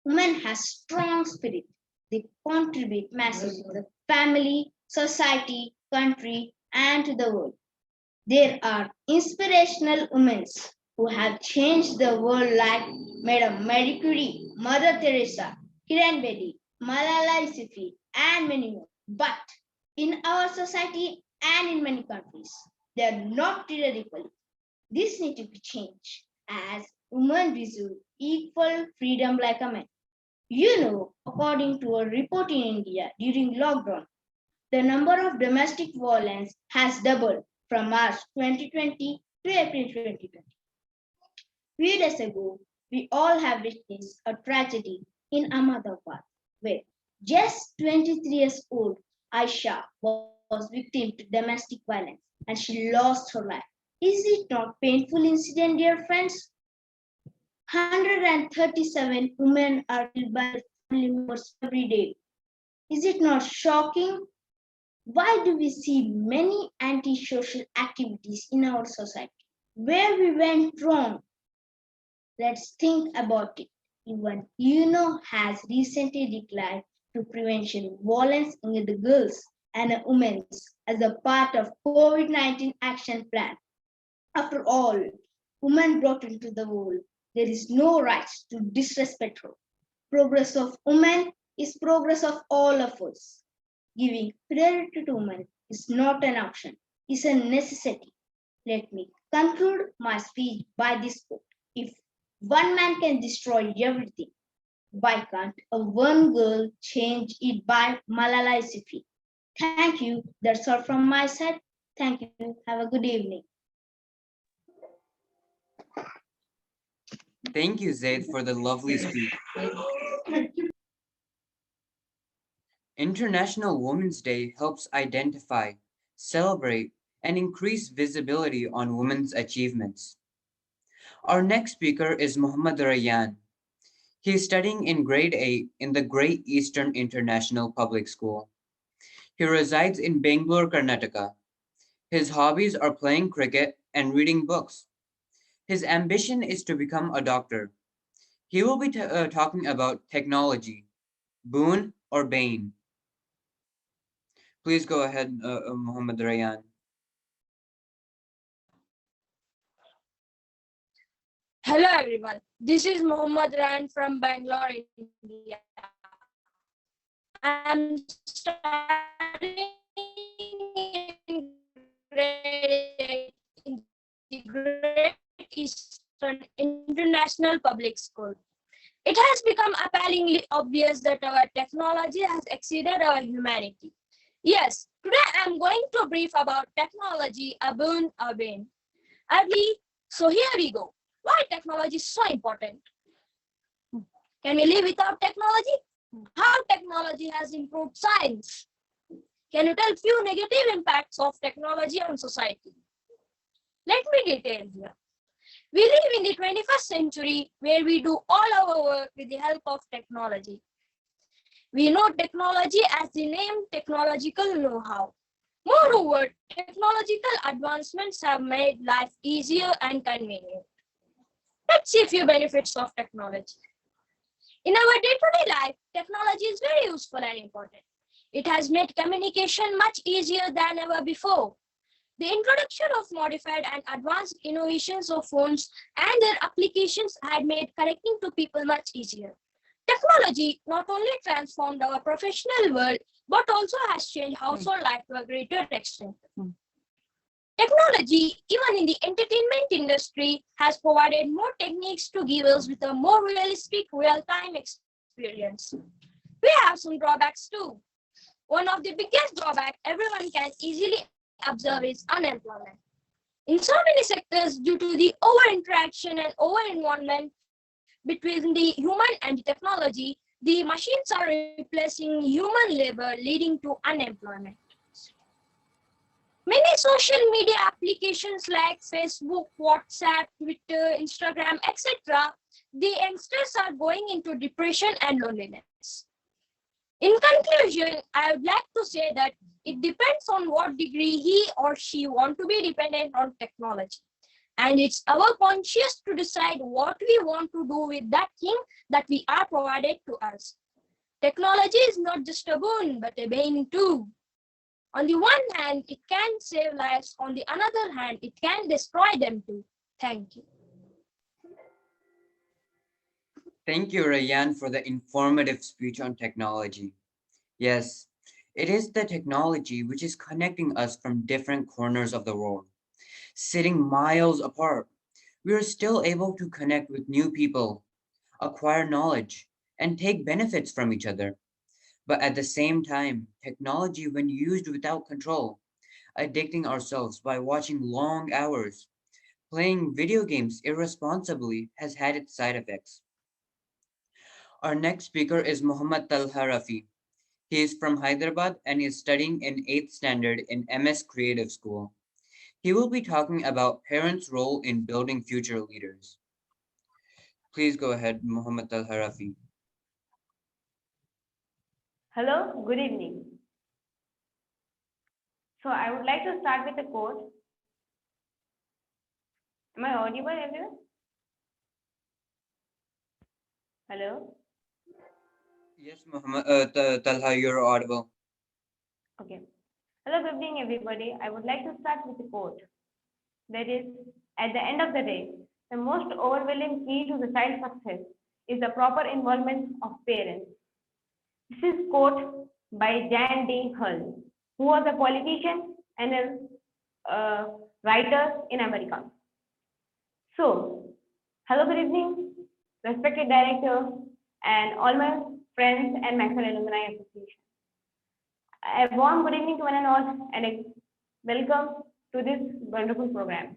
Women have strong spirit. They contribute massively to the family, society, country, and to the world. There are inspirational women who have changed the world like Madam Marie Curie, Mother Teresa, Kiran Bedi, Malala Yousafzai, and many more. But in our society and in many countries, they are not treated equally. This needs to be changed as women deserve equal freedom like a man. You know, according to a report in India during lockdown, the number of domestic violence has doubled from March 2020 to April 2020. Few days ago, we all have witnessed a tragedy in Ahmedabad, where just 23 years old Aisha was victim to domestic violence and she lost her life. Is it not painful incident, dear friends? 137 women are killed by their family members every day. Is it not shocking? Why do we see many anti-social activities in our society? Where we went wrong? Let's think about it. Even UNO has recently declared to prevention violence against the girls and women as a part of COVID-19 action plan. After all, women brought into the world, there is no right to disrespect her. Progress of women is progress of all of us. Giving priority to women is not an option, it's a necessity. Let me conclude my speech by this quote. If one man can destroy everything, why can't a one girl change it by Malala Yousafzai? Thank you. That's all from my side. Thank you. Have a good evening. Thank you, Zaid, for the lovely speech. International Women's Day helps identify, celebrate, and increase visibility on women's achievements. Our next speaker is Muhammad Rayyan. He is studying in grade 8 in the Great Eastern International Public School. He resides in Bangalore, Karnataka. His hobbies are playing cricket and reading books. His ambition is to become a doctor. He will be talking about technology, boon or bane. Please go ahead, Muhammad Rayyan. Hello everyone, this is Mohammad Ryan from Bangalore, India. I am studying in grade 8 in the Great Eastern International Public School. It has become appallingly obvious that our technology has exceeded our humanity. Yes, today I am going to brief about technology, a boon, a bane. So here we go. Why technology is so important? Can we live without technology? How technology has improved science? Can you tell few negative impacts of technology on society? Let me detail here. We live in the 21st century where we do all our work with the help of technology. We know technology as the name technological know-how. Moreover, technological advancements have made life easier and convenient. Let's see a few benefits of technology. In our day-to-day life, technology is very useful and important. It has made communication much easier than ever before. The introduction of modified and advanced innovations of phones and their applications had made connecting to people much easier. Technology not only transformed our professional world, but also has changed household life to a greater extent. Technology, even in the entertainment industry, has provided more techniques to give us with a more realistic real-time experience. We have some drawbacks too. One of the biggest drawbacks everyone can easily observe is unemployment. In so many sectors, due to the over-interaction and over-involvement between the human and the technology, the machines are replacing human labor, leading to unemployment. Many social media applications like Facebook, WhatsApp, Twitter, Instagram, etc., the youngsters are going into depression and loneliness. In conclusion, I would like to say that it depends on what degree he or she want to be dependent on technology. And it's our conscience to decide what we want to do with that thing that we are provided to us. Technology is not just a boon, but a bane too. On the one hand, it can save lives. On the other hand, it can destroy them too. Thank you. Thank you, Rayyan, for the informative speech on technology. Yes, it is the technology which is connecting us from different corners of the world. Sitting miles apart, we are still able to connect with new people, acquire knowledge, and take benefits from each other. But at the same time, technology, when used without control, addicting ourselves by watching long hours, playing video games irresponsibly, has had its side effects. Our next speaker is Muhammad Talha Rafi. He is from Hyderabad and is studying in 8th standard in MS Creative School. He will be talking about parents' role in building future leaders. Please go ahead, Muhammad Talha Rafi. Hello, good evening. So I would like to start with a quote. Am I audible, everyone? Hello? Yes, Muhammad Talha, you're audible. Okay. Hello, good evening, everybody. I would like to start with a quote. That is, at the end of the day, the most overwhelming key to the child's success is the proper involvement of parents. This is quote by Jan D. Hull, who was a politician and a writer in America. So, hello, good evening, respected director, and all my friends and Maxwell Alumni Association. A warm good evening to one and all, and a welcome to this wonderful program.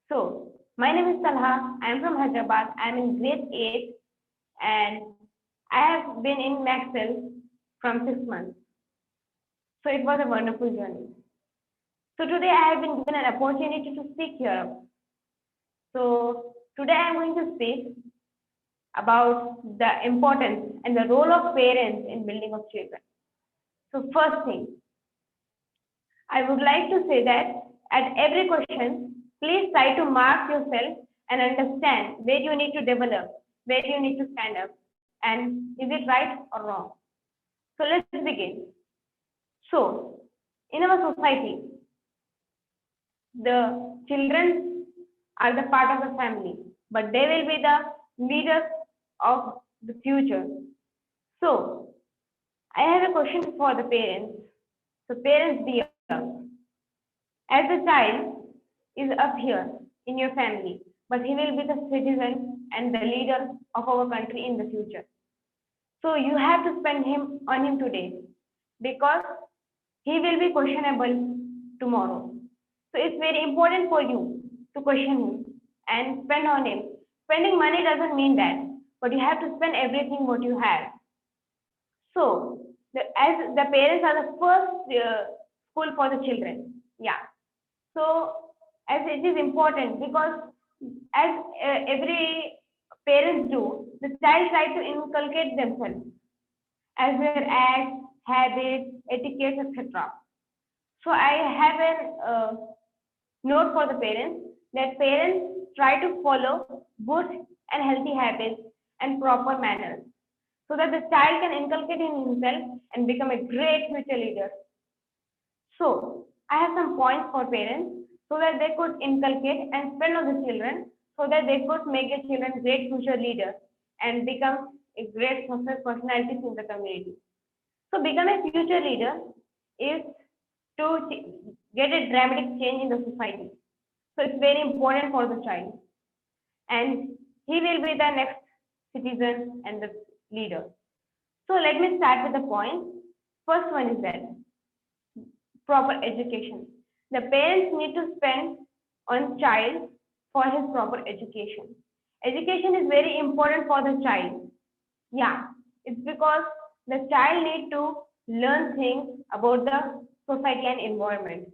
So, my name is Talha. I am from Hyderabad. I am in grade 8, and I have been in Maxwell from 6 months. So, it was a wonderful journey. So, today I have been given an opportunity to speak here. So, today I am going to speak about the importance and the role of parents in building of children. So, first thing, I would like to say that at every question, please try to mark yourself and understand where you need to develop, where you need to stand up, and is it right or wrong. So, let's begin. So, in our society, the children are the part of the family, but they will be the leaders of the future. So, I have a question for the parents. So, parents, be up. As a child is up here in your family, but he will be the citizen and the leader of our country in the future. So, you have to spend on him today because he will be questionable tomorrow. So, it's very important for you to question him and spend on him. Spending money doesn't mean that, but you have to spend everything what you have. So, as the parents are the first school for the children. Yeah. So, as it is important because as every parents do, the child try to inculcate themselves as their acts, habits, etiquette, etc. So, I have a note for the parents that parents try to follow good and healthy habits and proper manners so that the child can inculcate in himself and become a great future leader. So, I have some points for parents so that they could inculcate and spend on the children so that they could make the children great future leaders and become a great success personalities in the community. So, become a future leader is to get a dramatic change in the society. So, it's very important for the child. And he will be the next citizen and the leader. So, let me start with the points. First one is that proper education. The parents need to spend on child for his proper education. Education is very important for the child. Yeah, it's because the child need to learn things about the society and environment.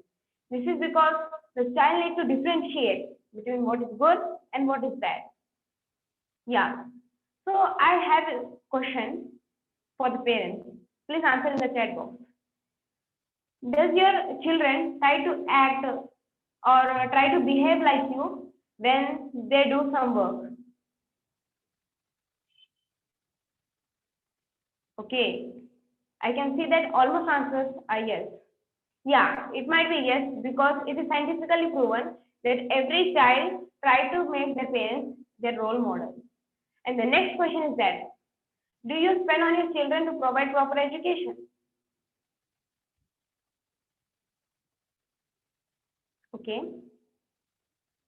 This is because the child need to differentiate between what is good and what is bad. Yeah. So I have a question for the parents. Please answer in the chat box. Does your children try to act or try to behave like you when they do some work? Okay, I can see that almost answers are yes. Yeah, it might be yes because it is scientifically proven that every child try to make their parents their role model. And the next question is that, do you spend on your children to provide proper education? Okay.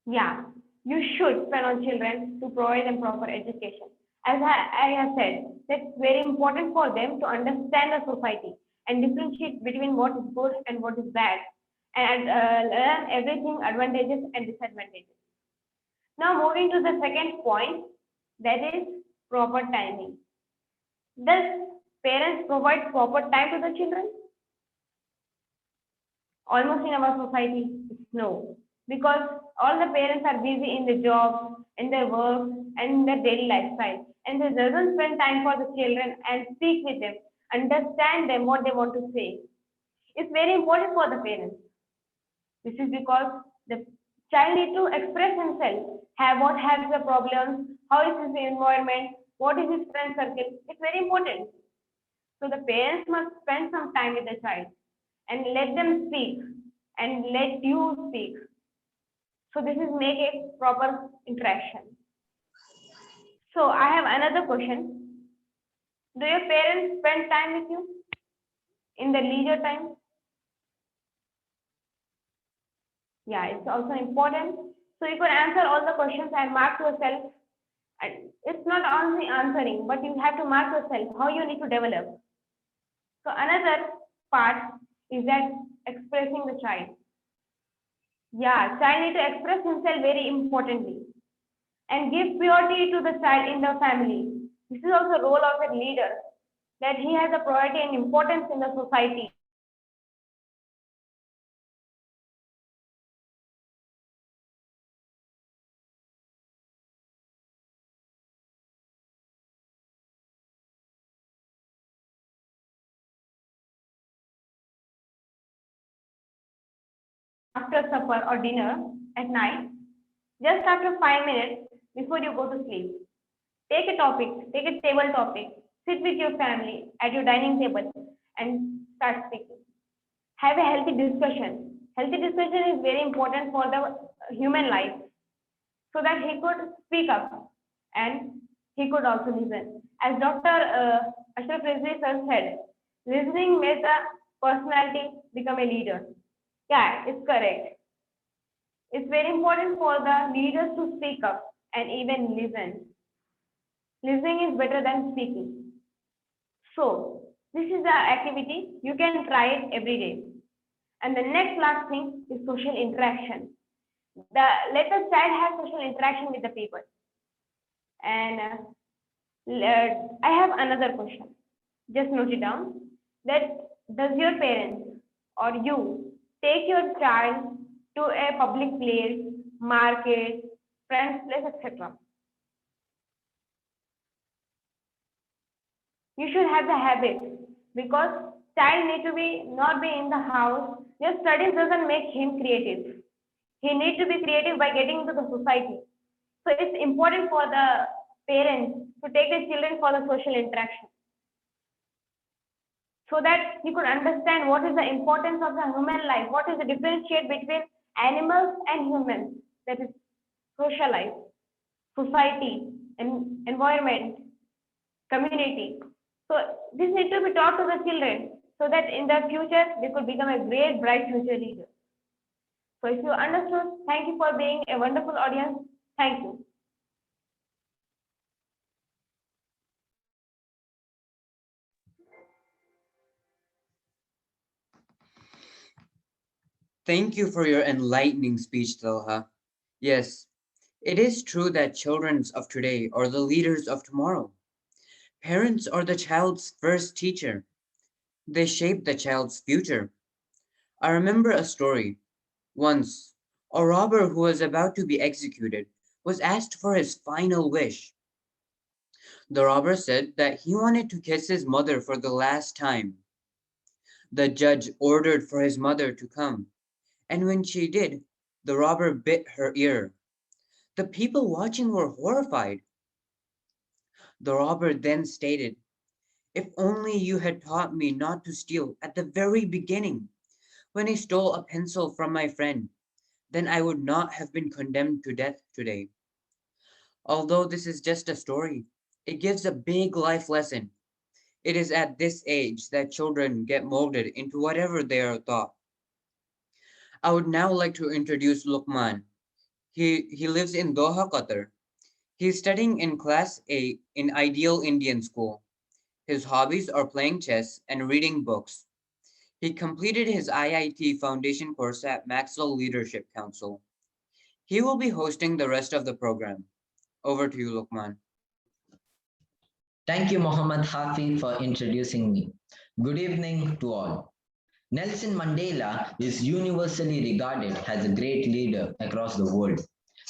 Yeah, you should spend on children to provide them proper education. I have said, that's very important for them to understand the society and differentiate between what is good and what is bad, and learn everything advantages and disadvantages. Now moving to the second point, that is proper timing. Does parents provide proper time to the children? Almost in our society, no, because all the parents are busy in their jobs, in their work, and in their daily lifestyle, and they doesn't spend time for the children and speak with them, understand them what they want to say. It's very important for the parents. This is because the child need to express himself, have what has the problems, how is his environment, what is his friend circle. It's very important. So the parents must spend some time with the child and let them speak and let you speak. So this is make a proper interaction. So I have another question. Do your parents spend time with you in the leisure time? Yeah, it's also important. So you could answer all the questions and mark yourself. And it's not only answering, but you have to mark yourself how you need to develop. So another part is that expressing the child. Yeah, child need to express himself very importantly and give priority to the child in the family. This is also role of a leader, that he has a priority and importance in the society. After supper or dinner at night, just after 5 minutes before you go to sleep, take a topic, take a table topic, sit with your family at your dining table and start speaking. Have a healthy discussion. Healthy discussion is very important for the human life, so that he could speak up and he could also listen. As Dr. Ashraf Rizvi sir said, listening makes a personality become a leader. Yeah, it's correct. It's very important for the leaders to speak up and even listen. Listening is better than speaking. So, this is the activity. You can try it every day. And the next last thing is social interaction. Let the child have social interaction with the people. And I have another question. Just note it down. That does your parents or you take your child to a public place, market, friends place, etc.? You should have the habit, because child need to be not be in the house. Just studies doesn't make him creative. He needs to be creative by getting into the society. So it's important for the parents to take the children for the social interaction, so that he could understand what is the importance of the human life, what is the differentiate between animals and humans, that is social life, society, and environment, community. So this needs to be taught to the children, so that in the future they could become a great, bright future leader. So if you understood, thank you for being a wonderful audience. Thank you. Thank you for your enlightening speech, Talha. Yes, it is true that children of today are the leaders of tomorrow. Parents are the child's first teacher. They shape the child's future. I remember a story. Once, a robber who was about to be executed was asked for his final wish. The robber said that he wanted to kiss his mother for the last time. The judge ordered for his mother to come, and when she did, the robber bit her ear. The people watching were horrified. The robber then stated, "If only you had taught me not to steal at the very beginning, when I stole a pencil from my friend, then I would not have been condemned to death today." Although this is just a story, it gives a big life lesson. It is at this age that children get molded into whatever they are taught. I would now like to introduce Luqman. He lives in Doha, Qatar. He is studying in Class 8 in Ideal Indian School. His hobbies are playing chess and reading books. He completed his IIT Foundation course at Maxwell Leadership Council. He will be hosting the rest of the program. Over to you, Lukman. Thank you, Mohammed Hafi, for introducing me. Good evening to all. Nelson Mandela is universally regarded as a great leader across the world.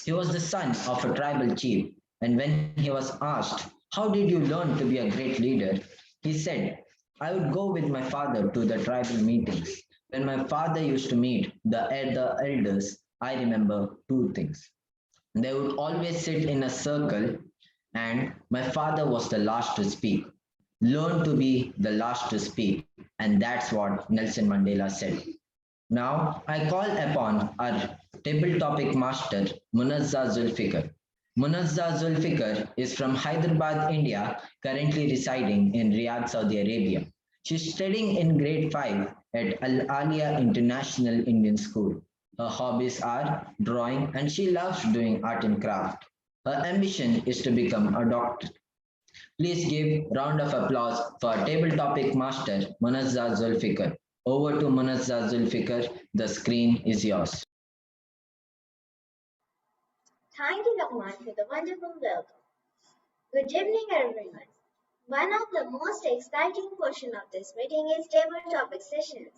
He was the son of a tribal chief, and when he was asked, "How did you learn to be a great leader?" he said, "I would go with my father to the tribal meetings. When my father used to meet the elders, I remember two things. They would always sit in a circle, and my father was the last to speak. Learn to be the last to speak." And that's what Nelson Mandela said. Now, I call upon our table topic master, Munazza Zulfikar. Munazza Zulfikar is from Hyderabad, India, currently residing in Riyadh, Saudi Arabia. She's studying in grade 5 at Al Alia International Indian School. Her hobbies are drawing and she loves doing art and craft. Her ambition is to become a doctor. Please give round of applause for table topic master Munazza Zulfikar. Over to Munazza Zulfikar. The screen is yours. Thank you, Lukman, for the wonderful welcome. Good evening, everyone. One of the most exciting portions of this meeting is table topic sessions.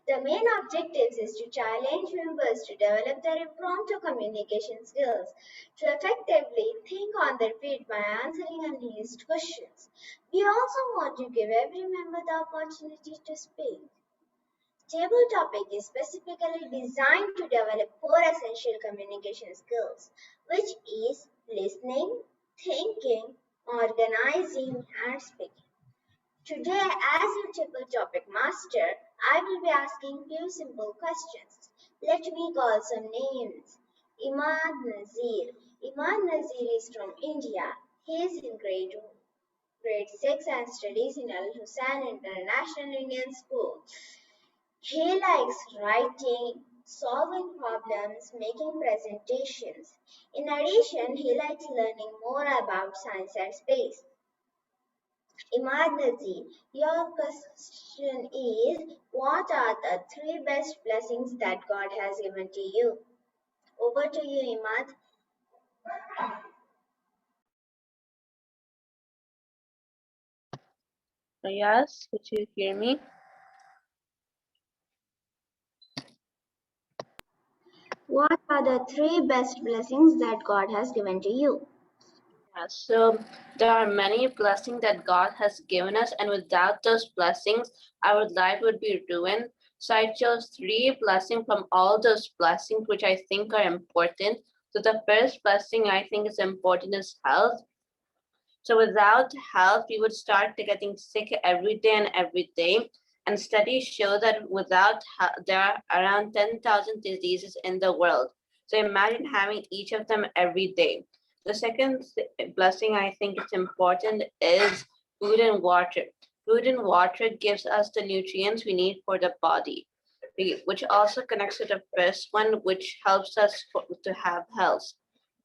The main objective is to challenge members to develop their impromptu communication skills, to effectively think on their feet by answering unused questions. We also want to give every member the opportunity to speak. Table topic is specifically designed to develop 4 essential communication skills, which is listening, thinking, organizing, and speaking. Today, as your table topic master, I will be asking few simple questions. Let me call some names. Imad Nazir. Imad Nazir is from India. He is in grade 6 and studies in Al Hussein International Indian School. He likes writing, solving problems, making presentations. In addition, he likes learning more about science and space. Imad Nazir, your question is, what are the 3 best blessings that God has given to you? Over to you, Imad. Yes, could you hear me? What are the 3 best blessings that God has given to you? Yes, so there are many blessings that God has given us, and without those blessings, our life would be ruined. So I chose 3 blessings from all those blessings which I think are important. So the first blessing I think is important is health. So without health, we would start getting sick every day and every day. And studies show that without health, there are around 10,000 diseases in the world. So imagine having each of them every day. The second blessing I think is important is food and water. Food and water gives us the nutrients we need for the body, which also connects to the first one, which helps us to have health.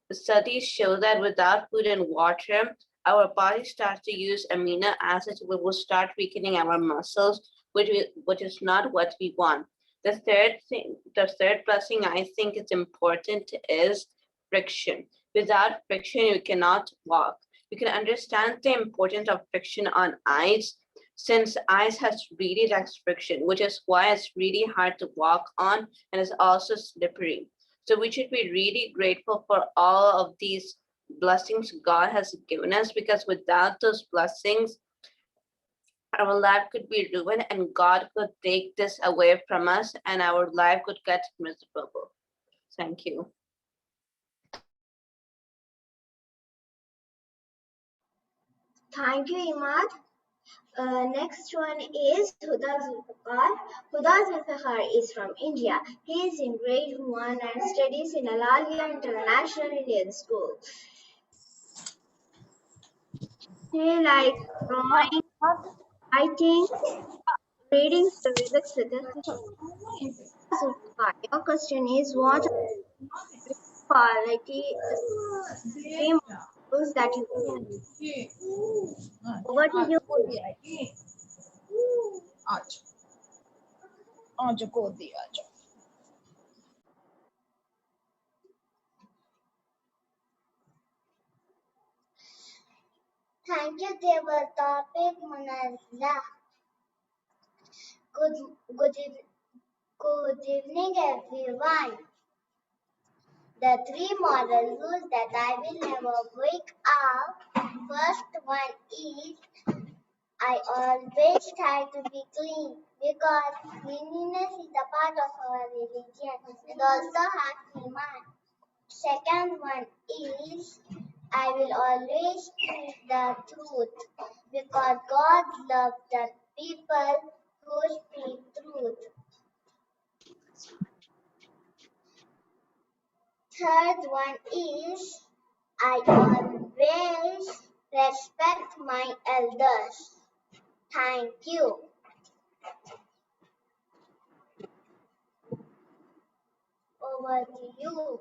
The studies show that without food and water, our body starts to use amino acids, we will start weakening our muscles, which is not what we want. The third blessing I think is important is friction. Without friction, you cannot walk. You can understand the importance of friction on ice, since ice has really less friction, which is why it's really hard to walk on and is also slippery. So we should be really grateful for all of these blessings God has given us, because without those blessings, our life could be ruined and God could take this away from us and our life could get miserable. Thank you. Thank you, Imad. Next one is Huda Zulfikar. Huda Zulfikar is from India. He is in grade 1 and studies in Al Alia International Indian School. He likes drawing, writing, reading stories, etc. Zulfikar, your question is, what quality skills that you own. Over to you. Thank you, table topic, Munazza. Good evening, everyone. The three moral rules that I will never break are: first one is I always try to be clean because cleanliness is a part of our religion and also has iman. Second one is I will always speak the truth because God loves the people who speak truth. Third one is I always respect my elders. Thank you. Over to you.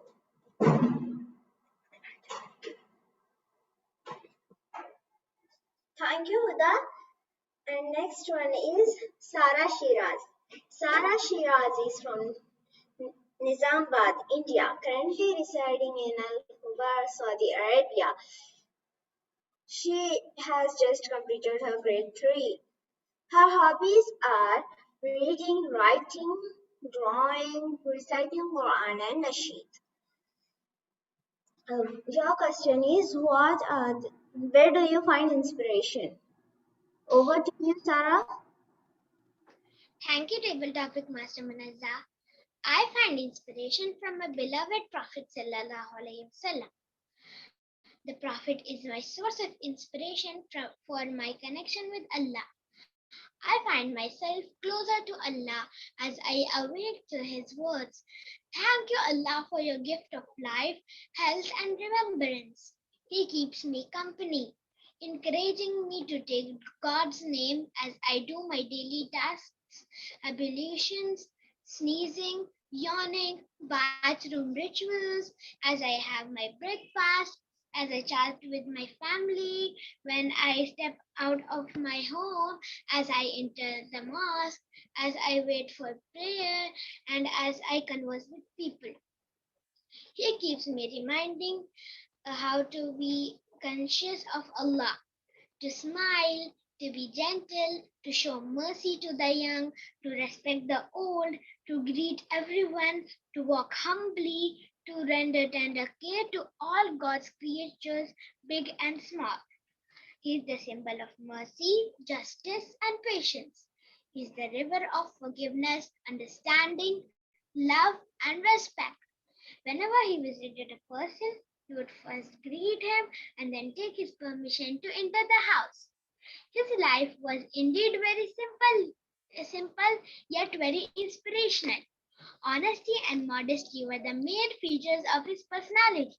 Thank you, Huda. And next one is Sara Shiraz. Sara Shiraz is from Nizamabad, India, currently residing in Al Khubar, Saudi Arabia. She has just completed her grade 3. Her hobbies are reading, writing, drawing, reciting Quran and Nasheed. Your question is where do you find inspiration? Over to you, Sarah. Thank you, Table Topic Master Munazza. I find inspiration from my beloved Prophet Sallallahu Alaihi Wasallam. The Prophet is my source of inspiration for my connection with Allah. I find myself closer to Allah as I awake to His words. Thank you, Allah, for your gift of life, health, and remembrance. He keeps me company, encouraging me to take God's name as I do my daily tasks, ablutions, sneezing, yawning, bathroom rituals, as I have my breakfast, as I chat with my family, when I step out of my home, as I enter the mosque, as I wait for prayer, and as I converse with people. He keeps me reminding how to be conscious of Allah, to smile, to be gentle, to show mercy to the young, to respect the old, to greet everyone, to walk humbly, to render tender care to all God's creatures, big and small. He is the symbol of mercy, justice, and patience. He is the river of forgiveness, understanding, love, and respect. Whenever he visited a person, he would first greet him and then take his permission to enter the house. His life was indeed very simple yet very inspirational. Honesty and modesty were the main features of his personality.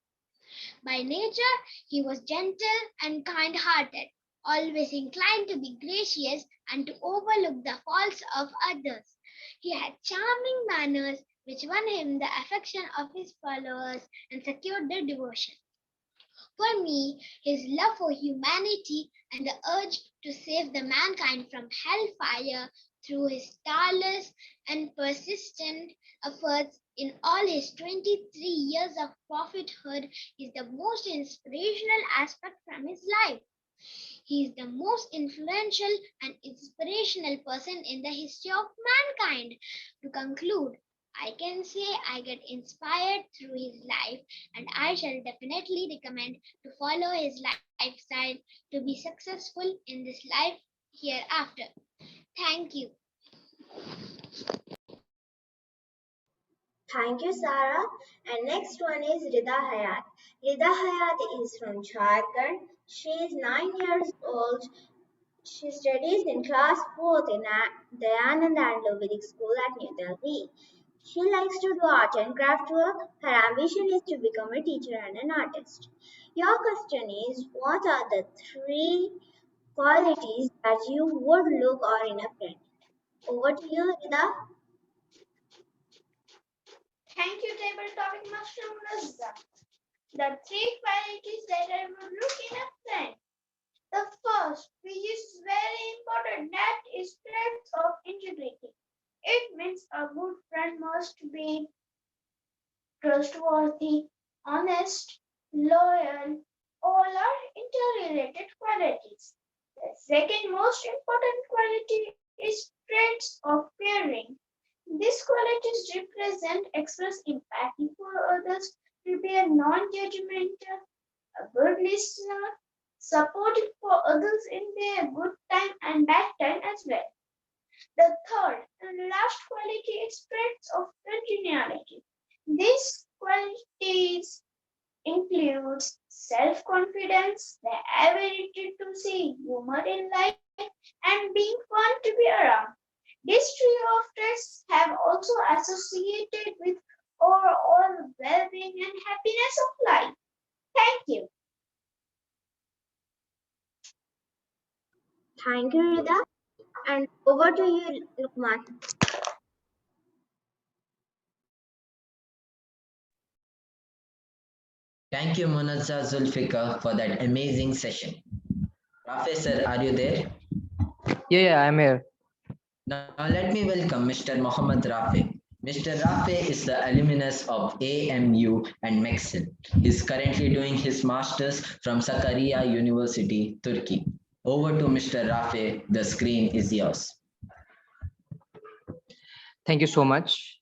By nature, he was gentle and kind-hearted, always inclined to be gracious and to overlook the faults of others. He had charming manners which won him the affection of his followers and secured their devotion. For me, his love for humanity and the urge to save the mankind from hellfire through his tireless and persistent efforts in all his 23 years of prophethood is the most inspirational aspect from his life. He is the most influential and inspirational person in the history of mankind. To conclude, I can say I get inspired through his life, and I shall definitely recommend to follow his lifestyle to be successful in this life hereafter. Thank you. Thank you, Sarah. And next one is Rida Hayat. Rida Hayat is from Jharkhand. She is 9 years old. She studies in class 4th in Dayanand Anglo Vedic School at New Delhi. She likes to do art and craft work. Her ambition is to become a teacher and an artist. Your question is, what are the 3 qualities that you would look for in a friend? Over to you, Rida. Thank you, Table Topic Master Munazza. The 3 qualities that I would look must be trustworthy, honest, loyal. All are interrelated qualities. The second most important quality is traits of caring. These qualities represent express empathy for others, to be a non-judgmental, a good listener, supportive for others in their good time and bad time as well. The third and last quality is traits of congeniality. These qualities includes self-confidence, the ability to see humor in life, and being fun to be around. This trio of traits have also associated with overall well-being and happiness of life. Thank you. Thank you, Rida. And over to you, Lukman. Thank you, Munazza Zulfikar, for that amazing session. Professor, are you there? Yeah, I'm here. Now let me welcome Mr. Mohammad Rafi. Mr. Rafi is the alumnus of AMU and Mexil. He's currently doing his master's from Sakarya University, Turkey. Over to Mr. Rafi, the screen is yours. Thank you so much.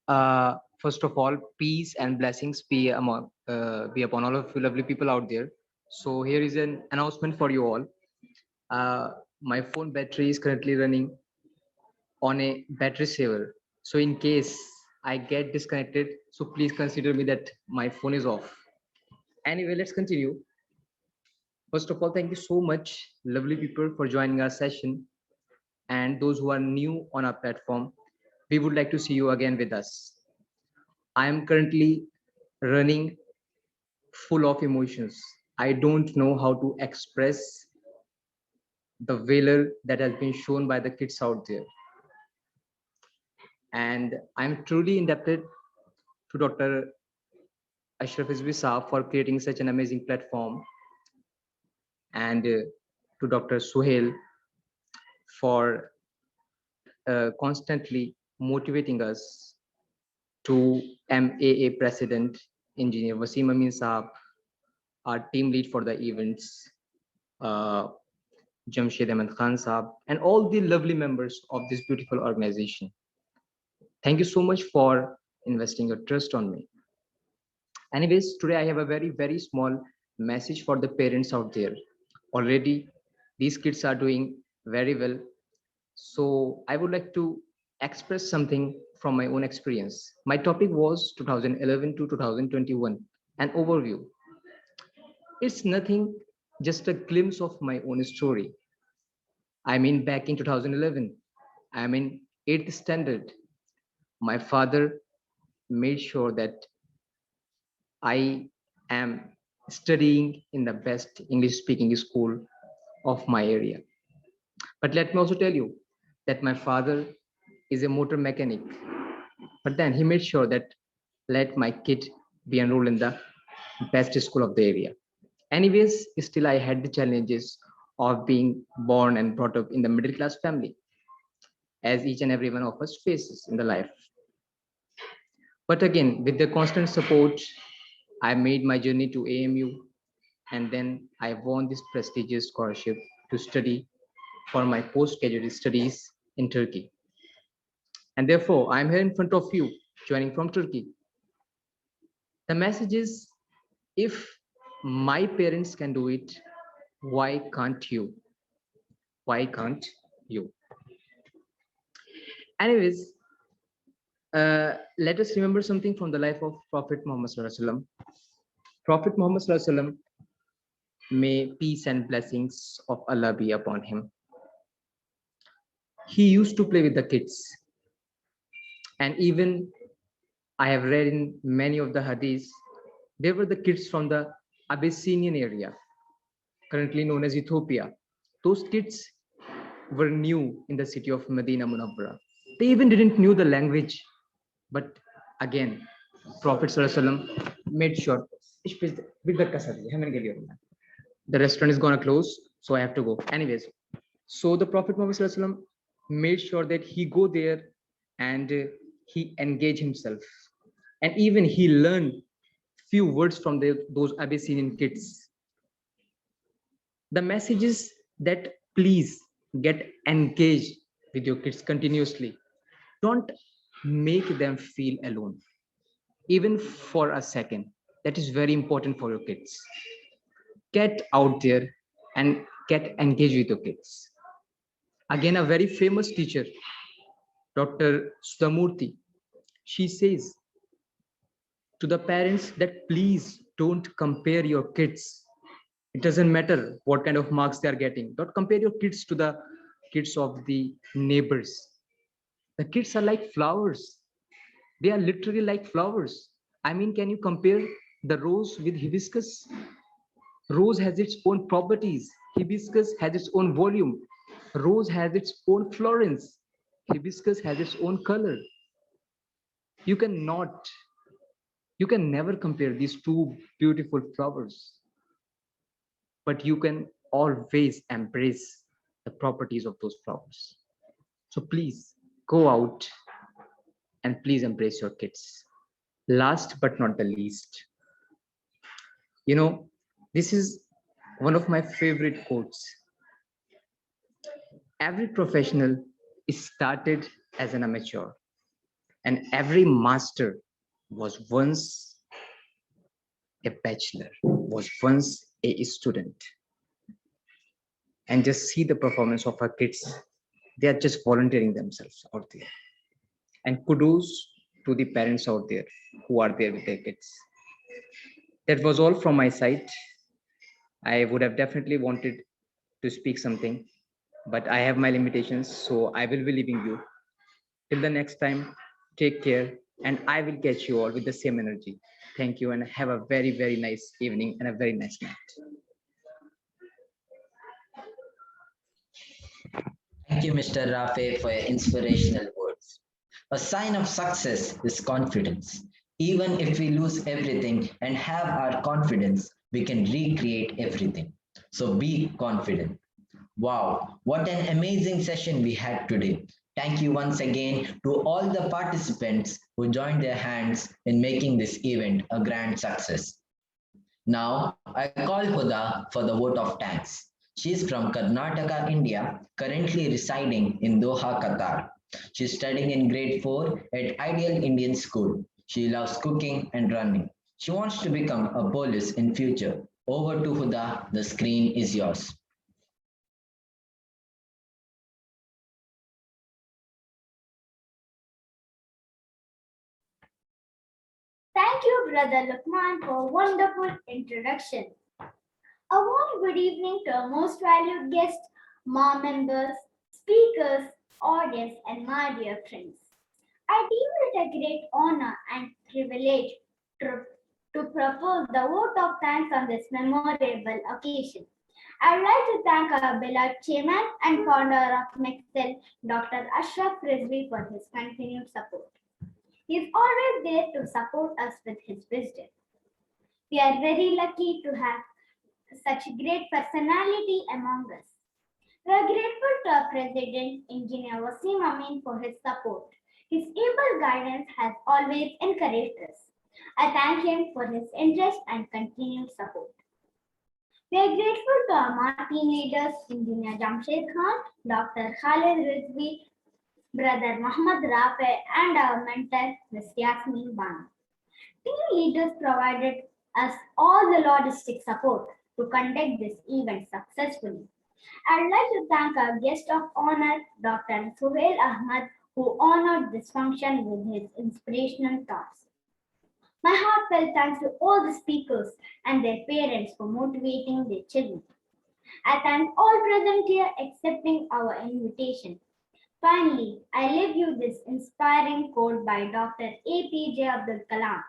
First of all, peace and blessings be upon all of you lovely people out there. So here is an announcement for you all. My phone battery is currently running on a battery saver. So in case I get disconnected, so please consider me that my phone is off. Anyway, let's continue. First of all, thank you so much, lovely people, for joining our session. And those who are new on our platform, we would like to see you again with us. I am currently running full of emotions. I don't know how to express the valor that has been shown by the kids out there. And I'm truly indebted to Dr. Ashraf Hizbi Saab for creating such an amazing platform, and to Dr. Suhail for constantly motivating us, to MAA President, Engineer Wasim Amin Saab, our team lead for the events, Jamshed Ahmed Khan Saab, and all the lovely members of this beautiful organization. Thank you so much for investing your trust on me. Anyways, today I have a very, very small message for the parents out there. Already, these kids are doing very well. So I would like to express something from my own experience. My topic was 2011 to 2021, an overview. It's nothing, just a glimpse of my own story. I mean, back in 2011, I'm in 8th standard. My father made sure that I am studying in the best English speaking school of my area. But let me also tell you that my father is a motor mechanic, but then he made sure that let my kid be enrolled in the best school of the area. Anyways, still I had the challenges of being born and brought up in the middle class family, as each and every one of us faces in the life. But again, with the constant support, I made my journey to AMU, and then I won this prestigious scholarship to study for my postgraduate studies in Turkey. And therefore, I'm here in front of you, joining from Turkey. The message is, if my parents can do it, why can't you? Why can't you? Anyways, let us remember something from the life of Prophet Muhammad Sallallahu Alaihi Wasallam. Prophet Muhammad Sallallahu Alaihi Wasallam, may peace and blessings of Allah be upon him. He used to play with the kids. And even I have read in many of the hadiths, they were the kids from the Abyssinian area, currently known as Ethiopia. Those kids were new in the city of Medina Munawwara. They even didn't know the language. But again, Prophet Sallallahu Alaihi Wasallam made sure, the restaurant is going to close, so I have to go. Anyways, so the Prophet Muhammad Sallallahu Alaihi Wasallam made sure that he go there and he engaged himself, and even he learned few words from those Abyssinian kids. The message is that please get engaged with your kids continuously. Don't make them feel alone, even for a second. That is very important for your kids. Get out there and get engaged with your kids. Again, a very famous teacher, Dr. Sudhamurthy, she says to the parents that please don't compare your kids. It doesn't matter what kind of marks they are getting. Don't compare your kids to the kids of the neighbors. The kids are like flowers. They are literally like flowers. I mean, can you compare the rose with hibiscus? Rose has its own properties. Hibiscus has its own volume. Rose has its own florence. Hibiscus has its own color. You can never compare these two beautiful flowers, but you can always embrace the properties of those flowers. So please go out and please embrace your kids. Last but not the least, this is one of my favorite quotes. Every professional is started as an amateur, and every master was once a bachelor, was once a student. And just see the performance of our kids. They are just volunteering themselves out there. And kudos to the parents out there who are there with their kids. That was all from my side. I would have definitely wanted to speak something, but I have my limitations, so I will be leaving you. Till the next time, take care, and I will catch you all with the same energy. Thank you, and have a very, very nice evening and a very nice night. Thank you, Mr. Rafe, for your inspirational words. A sign of success is confidence. Even if we lose everything and have our confidence, we can recreate everything. So be confident. Wow, what an amazing session we had today. Thank you once again to all the participants who joined their hands in making this event a grand success. Now, I call Huda for the vote of thanks. She is from Karnataka, India, currently residing in Doha, Qatar. She is studying in grade 4 at Ideal Indian School. She loves cooking and running. She wants to become a police in future. Over to Huda, the screen is yours. Thank you, Brother Lukman, for a wonderful introduction. A warm good evening to our most valued guests, MA members, speakers, audience, and my dear friends. I deem it a great honor and privilege to propose the vote of thanks on this memorable occasion. I would like to thank our beloved chairman and founder of MEXCEL, Dr. Ashraf Rizvi, for his continued support. He is always there to support us with his wisdom. We are very lucky to have such great personality among us. We are grateful to our President, Engineer Wasim Amin, for his support. His able guidance has always encouraged us. I thank him for his interest and continued support. We are grateful to our MA team leaders, Engineer Jamshed Khan, Dr. Khalid Rizvi, Brother Muhammad Rafe, and our mentor, Ms. Yasmin Banu. Team leaders provided us all the logistic support to conduct this event successfully. I would like to thank our guest of honor, Dr. Suhail Ahmad, who honored this function with his inspirational thoughts. My heartfelt thanks to all the speakers and their parents for motivating their children. I thank all present here accepting our invitation. Finally, I leave you this inspiring quote by Dr. APJ Abdul Kalam.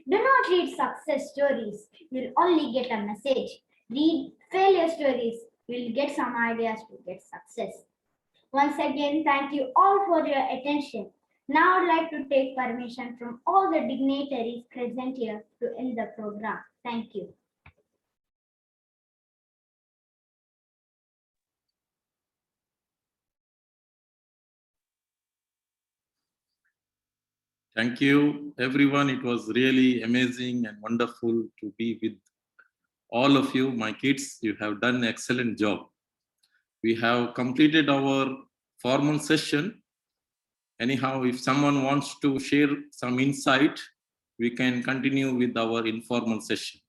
Do not read success stories, you'll only get a message. Read failure stories, you'll get some ideas to get success. Once again, thank you all for your attention. Now I'd like to take permission from all the dignitaries present here to end the program. Thank you. Thank you, everyone. It was really amazing and wonderful to be with all of you. My kids, you have done an excellent job. We have completed our formal session. Anyhow, if someone wants to share some insight, we can continue with our informal session.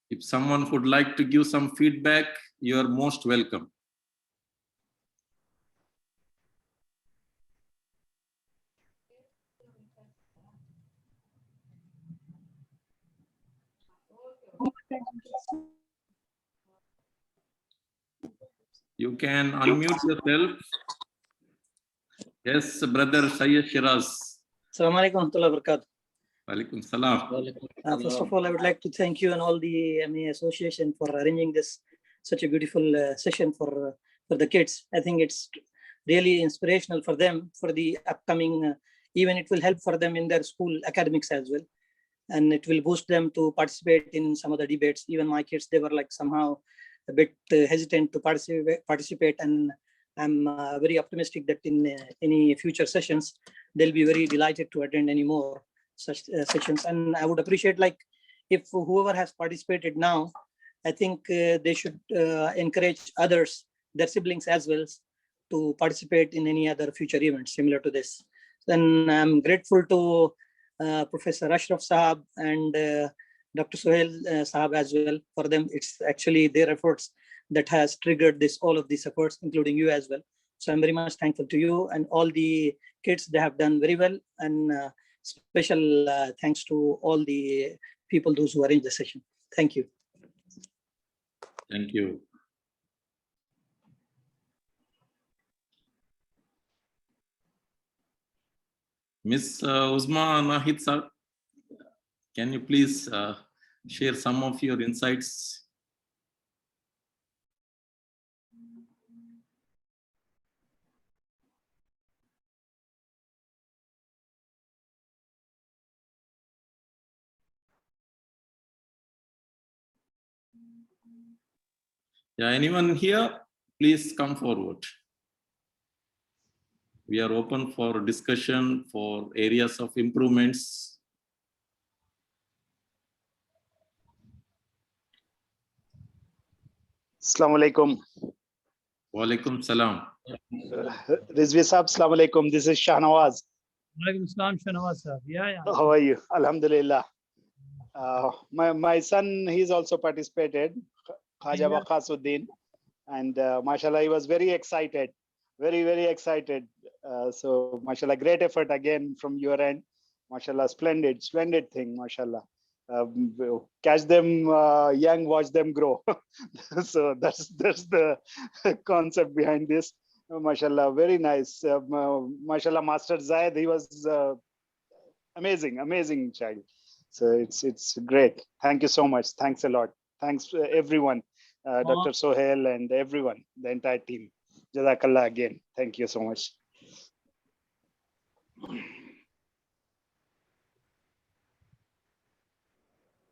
If someone would like to give some feedback, you are most welcome. You can unmute yourself. Yes, brother Syed Shiraz. Assalamu alaikum warahmatullahi wabarakatuh. Walaikum salam. First of all, I would like to thank you and all the MA Association for arranging this such a beautiful session for the kids. I think it's really inspirational for them for the upcoming, even it will help for them in their school academics as well. And it will boost them to participate in some of the debates. Even my kids, they were like somehow a bit hesitant to participate. And I'm very optimistic that in any future sessions, they'll be very delighted to attend any more such sessions. And I would appreciate, like, if whoever has participated now, I think they should encourage others, their siblings as well, to participate in any other future events similar to this. Then I'm grateful to Professor Ashraf Sahab and Dr. Sohail Sahab as well. For them, it's actually their efforts that has triggered all of these efforts, including you as well. So I'm very much thankful to you and all the kids. They have done very well, and special thanks to all the people, those who arranged the session. Thank you. Thank you. Miss Uzma Nahid sir, can you please share some of your insights? Yeah, anyone here? Please come forward. We are open for discussion for areas of improvements. Assalamu alaikum. Wa alaikum salam. Rizvi Saab, Assalamu alaikum. This is Shahnawaz. Walaikum salam, Shahnawaz sir. Yeah. How are you? Alhamdulillah. My son, he's also participated, Khaja Waqasuddin, and mashallah, he was very excited, very excited. So mashallah, great effort again from your end. Mashallah, splendid thing, mashallah. Catch them young, watch them grow. So that's the concept behind this. Mashallah, very nice. Mashallah, Master Zaid, he was amazing child. So it's great. Thank you so much. Thanks a lot. Thanks everyone, Dr. Sohail and everyone, the entire team. Jazakallah again. Thank you so much.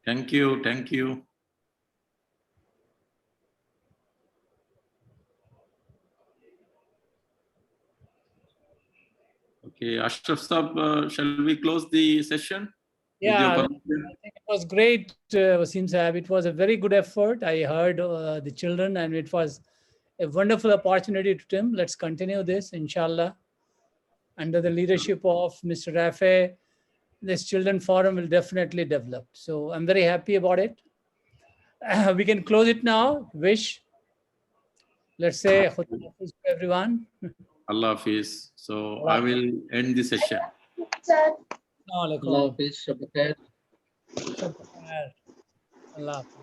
Thank you. Okay, Ashraf Sahab, shall we close the session? Yeah, I think it was great, Wasim Sahab. It was a very good effort. I heard the children, and it was a wonderful opportunity to them. Let's continue this, inshallah. Under the leadership of Mr. Rafe, this children forum will definitely develop. So I'm very happy about it. We can close it now. Wish. Let's say Khuda Hafiz to everyone. Allah Hafiz. So I will end the session. Allah Hafiz. Shabbat khair. Allah Hafiz.